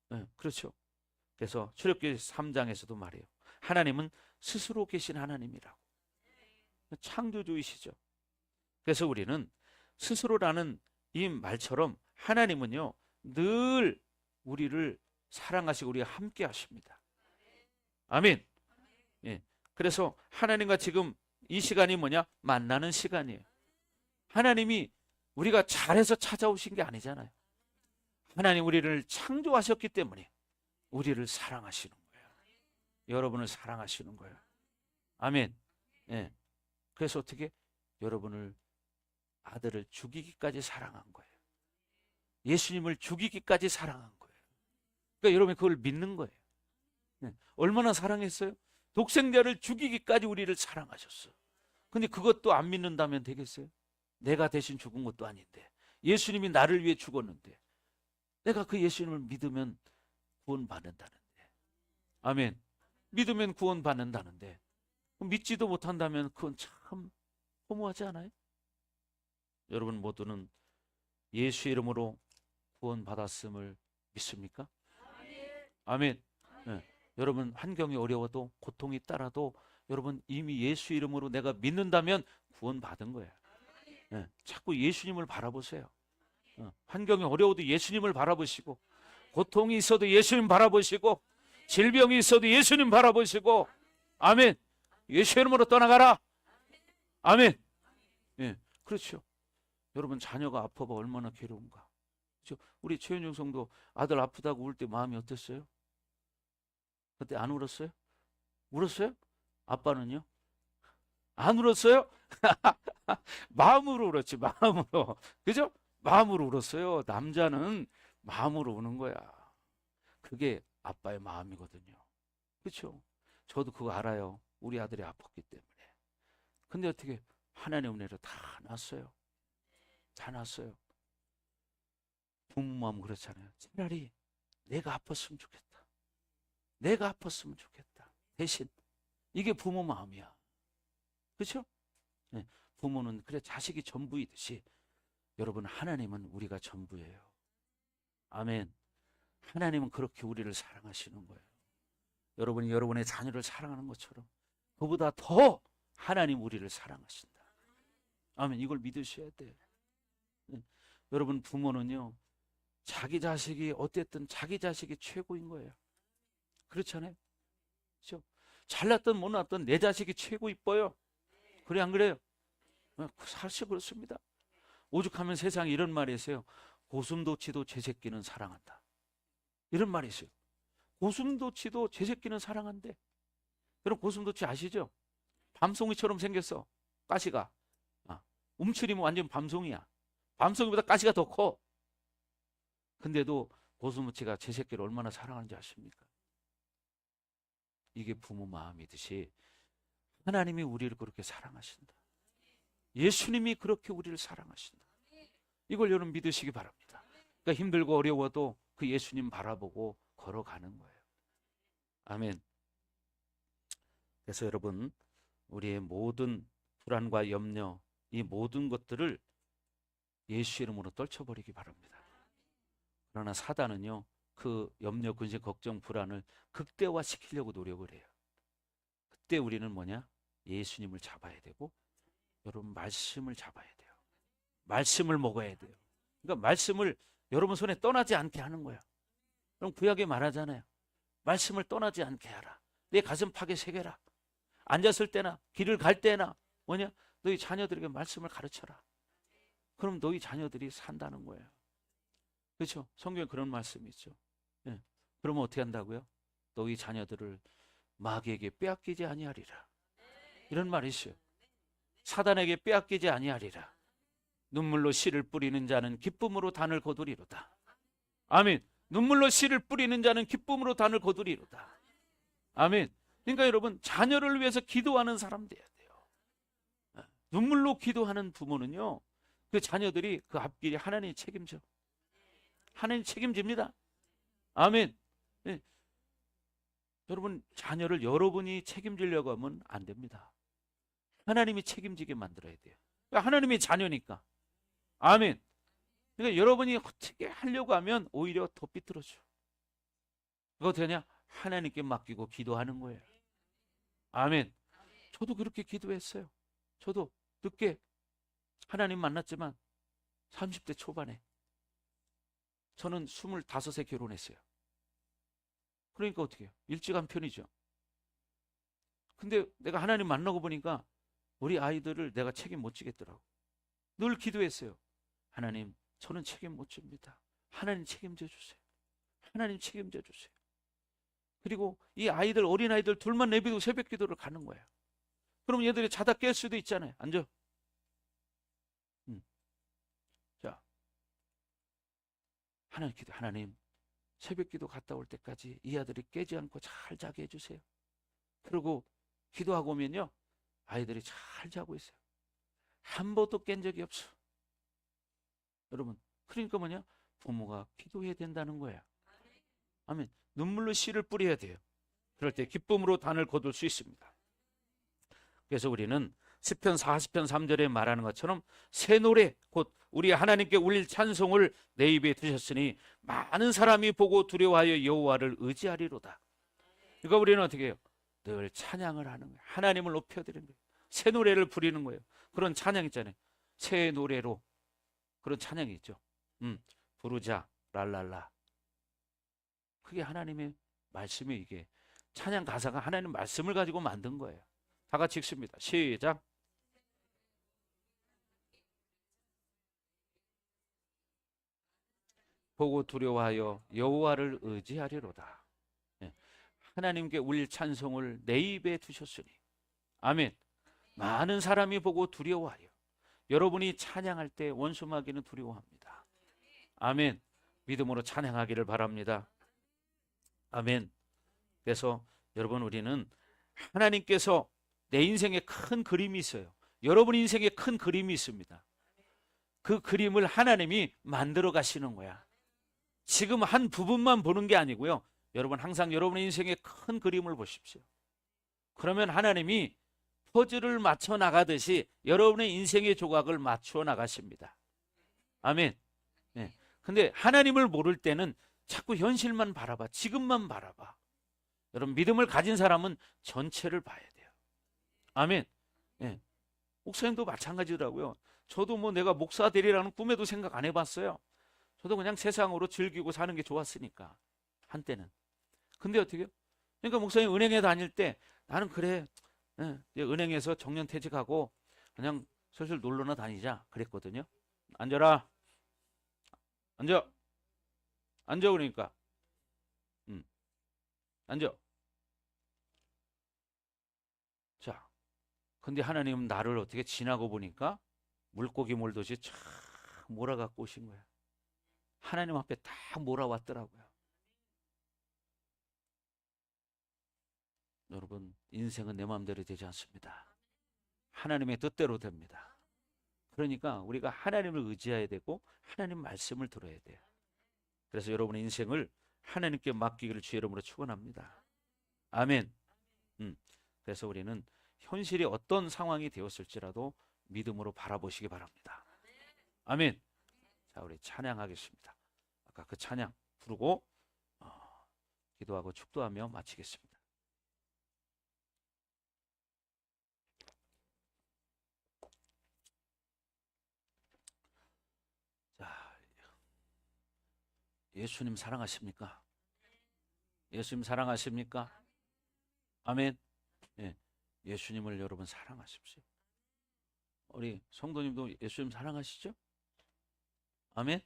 네, 그렇죠. 그래서 출애굽기 3장에서도 말해요. 하나님은 스스로 계신 하나님이라고. 창조주이시죠. 그래서 우리는 스스로라는 이 말처럼 하나님은요, 늘 우리를 사랑하시고 우리와 함께 하십니다. 아멘. 예. 그래서 하나님과 지금 이 시간이 뭐냐? 만나는 시간이에요. 하나님이 우리가 잘해서 찾아오신 게 아니잖아요. 하나님 우리를 창조하셨기 때문에 우리를 사랑하시는 거예요. 여러분을 사랑하시는 거예요. 아멘. 예. 그래서 어떻게? 여러분을 아들을 죽이기까지 사랑한 거예요. 예수님을 죽이기까지 사랑한 거예요. 그러니까 여러분이 그걸 믿는 거예요. 예. 얼마나 사랑했어요? 독생자를 죽이기까지 우리를 사랑하셨어. 근데 그것도 안 믿는다면 되겠어요? 내가 대신 죽은 것도 아닌데, 예수님이 나를 위해 죽었는데, 내가 그 예수님을 믿으면 구원받는다는데. 아멘. 믿으면 구원받는다는데, 믿지도 못한다면 그건 참 허무하지 않아요? 여러분 모두는 예수 이름으로 구원받았음을 믿습니까? 아멘. 네. 여러분 환경이 어려워도 고통이 따라도 여러분 이미 예수 이름으로 내가 믿는다면 구원받은 거예요. 네. 자꾸 예수님을 바라보세요. 환경이 어려워도 예수님을 바라보시고, 고통이 있어도 예수님 바라보시고, 질병이 있어도 예수님 바라보시고, 아멘. 예수 이름으로 떠나가라. 아멘. 예, 그렇죠. 여러분 자녀가 아파봐 얼마나 괴로운가. 그렇죠? 우리 최윤중 성도 아들 아프다고 울 때 마음이 어땠어요? 그때 안 울었어요? 울었어요? 아빠는요? 안 울었어요? 마음으로 울었지, 마음으로. 그죠? 마음으로 울었어요. 남자는 마음으로 우는 거야. 그게 아빠의 마음이거든요. 그렇죠? 저도 그거 알아요. 우리 아들이 아팠기 때문에. 근데 어떻게 하나님 은혜로 다 났어요. 다 났어요. 부모 마음 그렇잖아요. 차라리 내가 아팠으면 좋겠다. 내가 아팠으면 좋겠다. 대신 이게 부모 마음이야. 그렇죠? 네. 부모는 그래 자식이 전부이듯이 여러분 하나님은 우리가 전부예요. 아멘. 하나님은 그렇게 우리를 사랑하시는 거예요. 여러분이 여러분의 자녀를 사랑하는 것처럼 그보다 더 하나님 우리를 사랑하신다. 아멘. 이걸 믿으셔야 돼요. 네. 여러분 부모는요, 자기 자식이 어쨌든 자기 자식이 최고인 거예요. 그렇잖아요. 그렇죠? 잘났든 못났든 내 자식이 최고 이뻐요. 그래 안 그래요? 사실 그렇습니다. 오죽하면 세상에 이런 말이 있어요. 고슴도치도 제 새끼는 사랑한다. 이런 말이 있어요. 고슴도치도 제 새끼는 사랑한대. 여러분 고슴도치 아시죠? 밤송이처럼 생겼어. 가시가. 움츠리면 완전 밤송이야. 밤송이보다 가시가 더 커. 근데도 고슴도치가 제 새끼를 얼마나 사랑하는지 아십니까? 이게 부모 마음이듯이 하나님이 우리를 그렇게 사랑하신다. 예수님이 그렇게 우리를 사랑하신다. 이걸 여러분 믿으시기 바랍니다. 그러니까 힘들고 어려워도 그 예수님 바라보고 걸어가는 거예요. 아멘. 그래서 여러분 우리의 모든 불안과 염려, 이 모든 것들을 예수 이름으로 떨쳐버리기 바랍니다. 그러나 사단은요, 그 염려, 근심, 걱정, 불안을 극대화시키려고 노력을 해요. 그때 우리는 뭐냐? 예수님을 잡아야 되고, 여러분 말씀을 잡아야 돼요. 말씀을 먹어야 돼요. 그러니까 말씀을 여러분 손에 떠나지 않게 하는 거예요. 그럼 구약에 말하잖아요. 말씀을 떠나지 않게 하라. 내 가슴팍에 새겨라. 앉았을 때나 길을 갈 때나 뭐냐? 너희 자녀들에게 말씀을 가르쳐라. 그럼 너희 자녀들이 산다는 거예요. 그렇죠? 성경에 그런 말씀이 있죠. 예. 그러면 어떻게 한다고요? 너희 자녀들을 마귀에게 빼앗기지 아니하리라. 이런 말이 있어요. 사단에게 빼앗기지 아니하리라. 눈물로 씨를 뿌리는 자는 기쁨으로 단을 거두리로다. 아멘. 눈물로 씨를 뿌리는 자는 기쁨으로 단을 거두리로다. 아멘. 그러니까 여러분 자녀를 위해서 기도하는 사람 돼야 돼요. 눈물로 기도하는 부모는요, 그 자녀들이 그 앞길이 하나님이 책임져. 하나님 책임집니다. 아멘. 네. 여러분 자녀를 여러분이 책임지려고 하면 안 됩니다. 하나님이 책임지게 만들어야 돼요. 하나님이 자녀니까. 아멘. 그러니까 여러분이 어떻게 하려고 하면 오히려 더 삐뚤어져. 그거 되냐? 하나님께 맡기고 기도하는 거예요. 아멘. 저도 그렇게 기도했어요. 저도 늦게 하나님 만났지만 30대 초반에 저는 25세 결혼했어요. 그러니까 어떻게 해요? 일찍 한 편이죠. 근데 내가 하나님 만나고 보니까 우리 아이들을 내가 책임 못 지겠더라고. 늘 기도했어요. 하나님, 저는 책임 못 집니다. 하나님 책임져 주세요. 하나님 책임져 주세요. 그리고 이 아이들, 어린아이들 둘만 내비두고 새벽 기도를 가는 거예요. 그럼 얘들이 자다 깰 수도 있잖아요. 앉아. 자, 하나님 기도, 하나님 새벽 기도 갔다 올 때까지 이 아들이 깨지 않고 잘 자게 해주세요. 그리고 기도하고 오면요, 아이들이 잘 자고 있어요. 한 번도 깬 적이 없어. 여러분, 그러니까 뭐냐? 부모가 기도해야 된다는 거예요. 아멘. 눈물로 씨를 뿌려야 돼요. 그럴 때 기쁨으로 단을 거둘 수 있습니다. 그래서 우리는 시편 40편 3절에 말하는 것처럼 새 노래, 곧 우리 하나님께 울릴 찬송을 내 입에 두셨으니 많은 사람이 보고 두려워하여 여호와를 의지하리로다. 그러니까 우리는 어떻게 해요? 늘 찬양을 하는 거예요. 하나님을 높여드리는 거예요. 새 노래를 부리는 거예요. 그런 찬양 있잖아요. 새 노래로 그런 찬양이 있죠. 부르자 랄랄라. 그게 하나님의 말씀이, 이게 찬양 가사가 하나님 말씀을 가지고 만든 거예요. 다 같이 읽습니다. 시작. 보고 두려워하여 여호와를 의지하리로다. 예. 하나님께 울릴 찬송을 내 입에 두셨으니. 아멘. 많은 사람이 보고 두려워하여. 여러분이 찬양할 때 원수마귀는 두려워합니다. 아멘. 믿음으로 찬양하기를 바랍니다. 아멘. 그래서 여러분, 우리는 하나님께서 내 인생에 큰 그림이 있어요. 여러분 인생에 큰 그림이 있습니다. 그 그림을 하나님이 만들어 가시는 거야. 지금 한 부분만 보는 게 아니고요. 여러분 항상 여러분의 인생에 큰 그림을 보십시오. 그러면 하나님이 퍼즐을 맞춰 나가듯이 여러분의 인생의 조각을 맞추어 나가십니다. 아멘. 네. 근데 하나님을 모를 때는 자꾸 현실만 바라봐. 지금만 바라봐. 여러분, 믿음을 가진 사람은 전체를 봐야 돼요. 아멘. 네. 목사님도 마찬가지더라고요. 저도 뭐 내가 목사 되리라는 꿈에도 생각 안 해봤어요. 저도 그냥 세상으로 즐기고 사는 게 좋았으니까, 한때는. 근데 어떻게 해요? 그러니까 목사님 은행에 다닐 때 나는 그래, 은행에서 정년퇴직하고 그냥 슬슬 놀러나 다니자 그랬거든요. 앉아라. 앉아. 앉아. 그러니까 앉아. 자, 근데 하나님은 나를 어떻게 지나고 보니까 물고기 몰듯이 쫙 몰아갖고 오신 거야. 하나님 앞에 다 몰아왔더라고요. 여러분, 인생은 내 마음대로 되지 않습니다. 하나님의 뜻대로 됩니다. 그러니까 우리가 하나님을 의지해야 되고 하나님 말씀을 들어야 돼요. 그래서 여러분의 인생을 하나님께 맡기기를 주의 이름으로 축원합니다. 아멘. 그래서 우리는 현실이 어떤 상황이 되었을지라도 믿음으로 바라보시기 바랍니다. 아멘. 자, 우리 찬양하겠습니다. 아까 그 찬양 부르고 기도하고 축도하며 마치겠습니다. 자, 예수님 사랑하십니까? 예수님 사랑하십니까? 아멘. 예, 예수님을 여러분 사랑하십시오. 우리 성도님도 예수님 사랑하시죠? 아멘.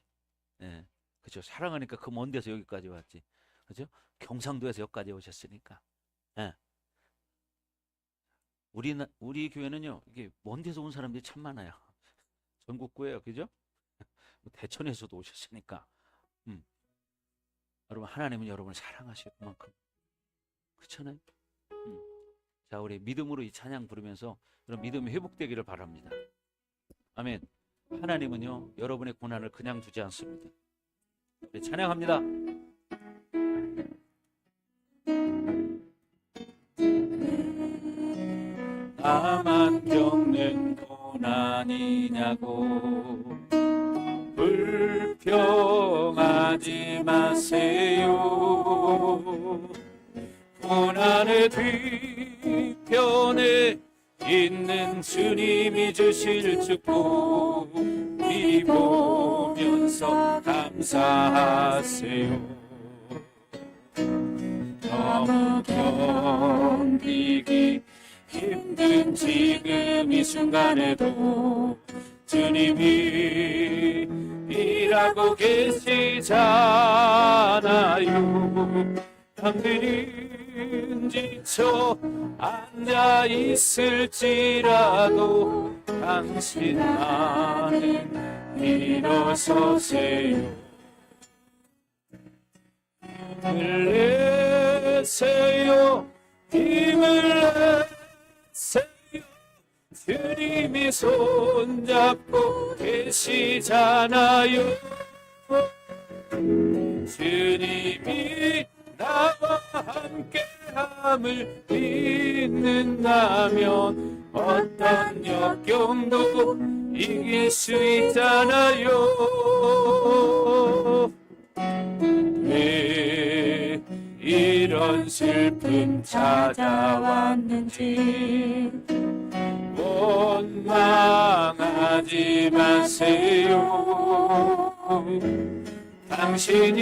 예, 그렇죠. 사랑하니까 그 먼 데서 여기까지 왔지. 그렇죠? 경상도에서 여기까지 오셨으니까. 예. 우리 교회는요, 이게 먼 데서 온 사람들이 참 많아요. 전국구예요, 그죠? 대천에서도 오셨으니까. 여러분, 하나님은 여러분을 사랑하실 그만큼. 그렇잖아요. 자, 우리 믿음으로 이 찬양 부르면서 여러분 믿음이 회복되기를 바랍니다. 아멘. 하나님은요, 여러분의 고난을 그냥 두지 않습니다. 우리 찬양합니다. 나만 겪는 고난이냐고 불평하지 마세요. 고난의 뒤편에 있는 주님이 주실 축복 미리 보면서 감사하세요. 너무 견디기 힘든 지금 이 순간에도 주님이 일하고 계시잖아요. 남들은 지쳐 앉아 있을지라도 당신 안에 일어서세요. 힘을 내세요. 힘을 내세요. 주님이 손잡고 계시잖아요. 주님이 나와 함께함을 믿는다면 어떤 역경도 이길 수 있잖아요. 왜 이런 슬픔 찾아왔는지 원망하지 마세요. 당신이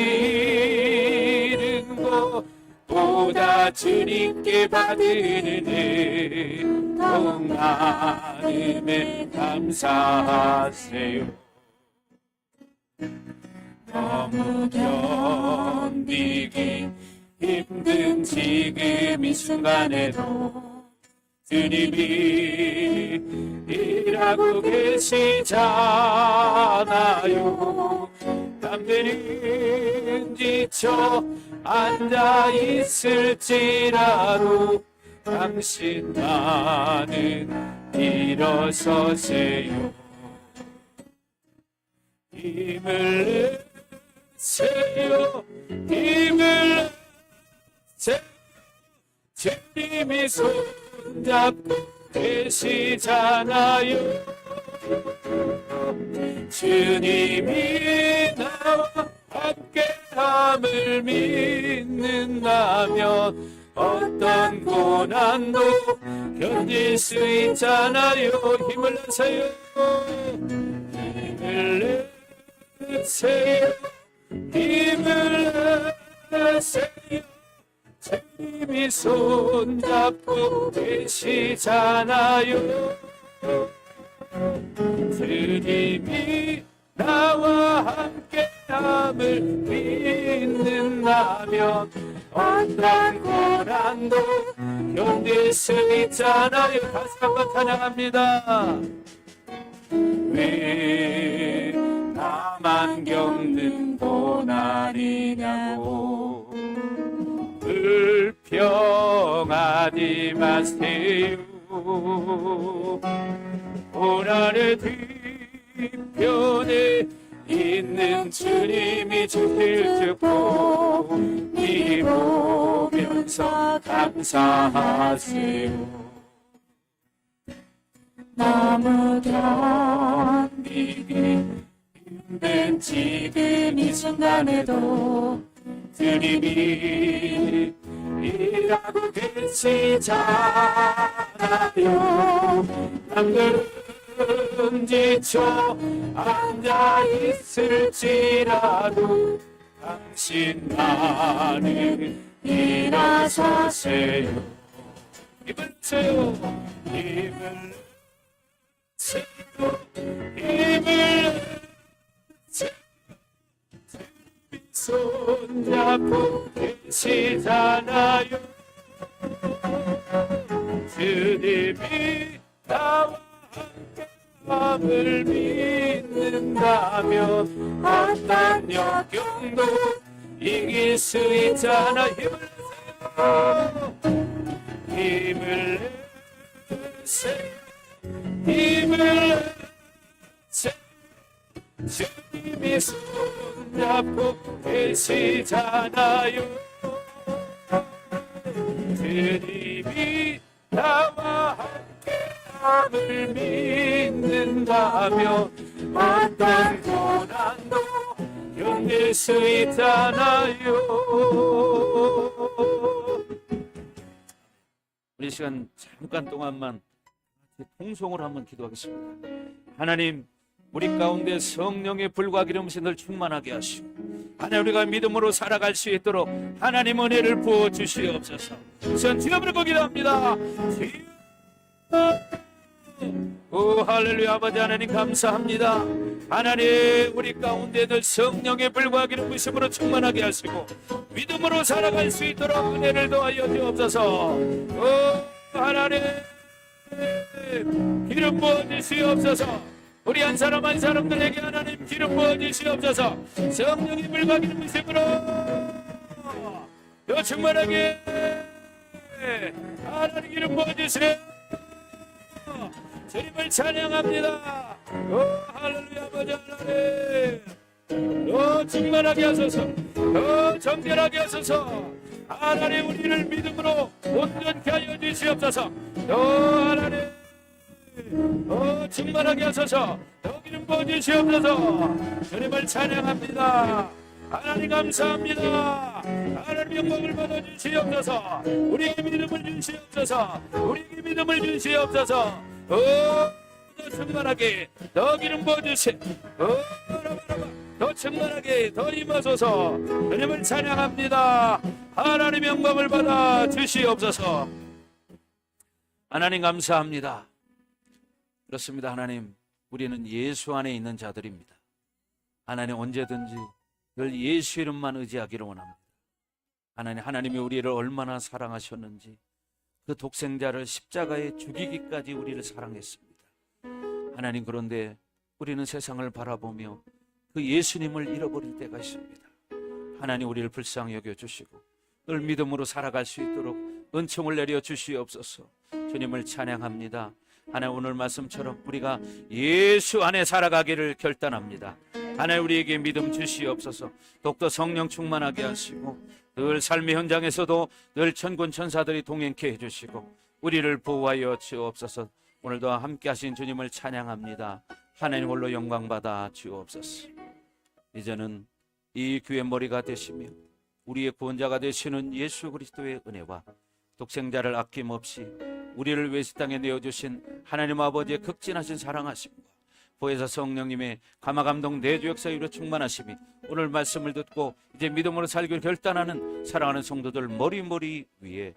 잃은 것보다 주님께 받은 은혜 더 많음에 감사하세요. 너무 견디기 힘든 지금 이 순간에도 주님이 일하고 계시잖아요. 남들은 지쳐 앉아 있을지라도 당신만은 일어서세요. 힘을 내세요. 힘을 내세요. 주님이 손잡고 계시잖아요. 주님이 나와 함께함을 믿는다면 어떤 고난도 견딜 수 있잖아요. 힘을 내세요. 힘을 내세요. 힘을 내세요. 주님이 손잡고 계시잖아요. 주님이 나와 함께함을 믿는다면 어떤 고난도 견딜 수 있잖아요. 다시 한번 찬양합니다. 왜 나만 겪는 고난이냐고 불평하지 마세요. 고난의 뒤편에 있는 주님이 주실 축복 이 보면서 감사하세요. 너무 견디기 힘든 지금 이 순간에도 주님이 일하고 계시잖아요. 남들은 지쳐 앉아 있을지라도 당신만은 일어서세요. 힘을 내세요. 힘을 내세요. 힘을 내세요. 손잡고 계시잖아요. 주님이 나와 함께함을 믿는다면 어떤 역경도 이길 수 있잖아. 힘을 내세요. 힘을 내세요. 주님이 손잡고 계시잖아요. 주님이 나와 함께함을 믿는다면 어떤 고난도 견딜 수 있잖아요. 우리 시간 잠깐 동안만 통성으로 한번 기도하겠습니다. 하나님, 우리 가운데 성령의 불과 기름이 늘 충만하게 하시고 하나님, 우리가 믿음으로 살아갈 수 있도록 하나님 은혜를 부어 주시옵소서. 전지갑으로 기도합니다. 오 할렐루야. 아버지 하나님 감사합니다. 하나님, 우리 가운데 늘 성령의 불과 기름 부으심으로 충만하게 하시고 믿음으로 살아갈 수 있도록 은혜를 더하여 주옵소서. 오 하나님, 기름 부어 주시옵소서. 우리 한 사람 한 사람들에게 하나님 기름 부어 주시옵소서. 성령의 불과 기름 부으심으로 더 충만하게 하나님 기름 부어 주시옵소서. 주님을 찬양합니다. 할렐루야. 아버지 하나님, 더 충만하게 하소서, 더 정결하게 하소서. 하나님, 우리를 믿음으로 온전케 하여 주시옵소서. 더 하나님, 더 충만하게 하소서. 더 기름 부어 주시옵소서. 주님을 찬양합니다. 하나님 감사합니다. 하나님 영광을 받아 주시옵소서. 우리에게 믿음을 주시옵소서. 우리에게 믿음을 주시옵소서. 더 충만하게 더 기름 부어 주시. 더 충만하게 더 임하소서. 주님을 찬양합니다. 하나님 영광을 받아 주시옵소서. 하나님 감사합니다. 그렇습니다. 하나님, 우리는 예수 안에 있는 자들입니다. 하나님, 언제든지 늘 예수 이름만 의지하기를 원합니다. 하나님, 하나님이 우리를 얼마나 사랑하셨는지 그 독생자를 십자가에 죽이기까지 우리를 사랑했습니다. 하나님, 그런데 우리는 세상을 바라보며 그 예수님을 잃어버릴 때가 있습니다. 하나님, 우리를 불쌍히 여겨주시고 늘 믿음으로 살아갈 수 있도록 은총을 내려 주시옵소서. 주님을 찬양합니다. 하나님, 오늘 말씀처럼 우리가 예수 안에 살아가기를 결단합니다. 하나님, 우리에게 믿음 주시옵소서. 독도 성령 충만하게 하시고 늘 삶의 현장에서도 늘 천군 천사들이 동행케 해주시고 우리를 보호하여 주옵소서. 오늘도 함께 하신 주님을 찬양합니다. 하나님 홀로 영광받아 주옵소서. 이제는 이 교회 머리가 되시며 우리의 구원자가 되시는 예수 그리스도의 은혜와 독생자를 아낌없이 우리를 외세 땅에 내어주신 하나님 아버지의 극진하신 사랑하심과 보혜사 성령님의 감화감동 내주 역사로 충만하심이 오늘 말씀을 듣고 이제 믿음으로 살기를 결단하는 사랑하는 성도들 머리 위에,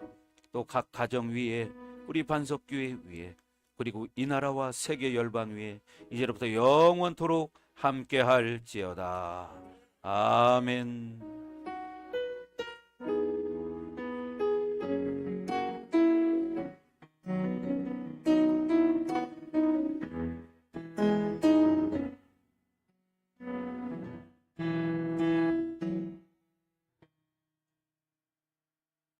또 각 가정 위에, 우리 반석교회 위에, 그리고 이 나라와 세계 열방 위에 이제로부터 영원토록 함께할지어다. 아멘.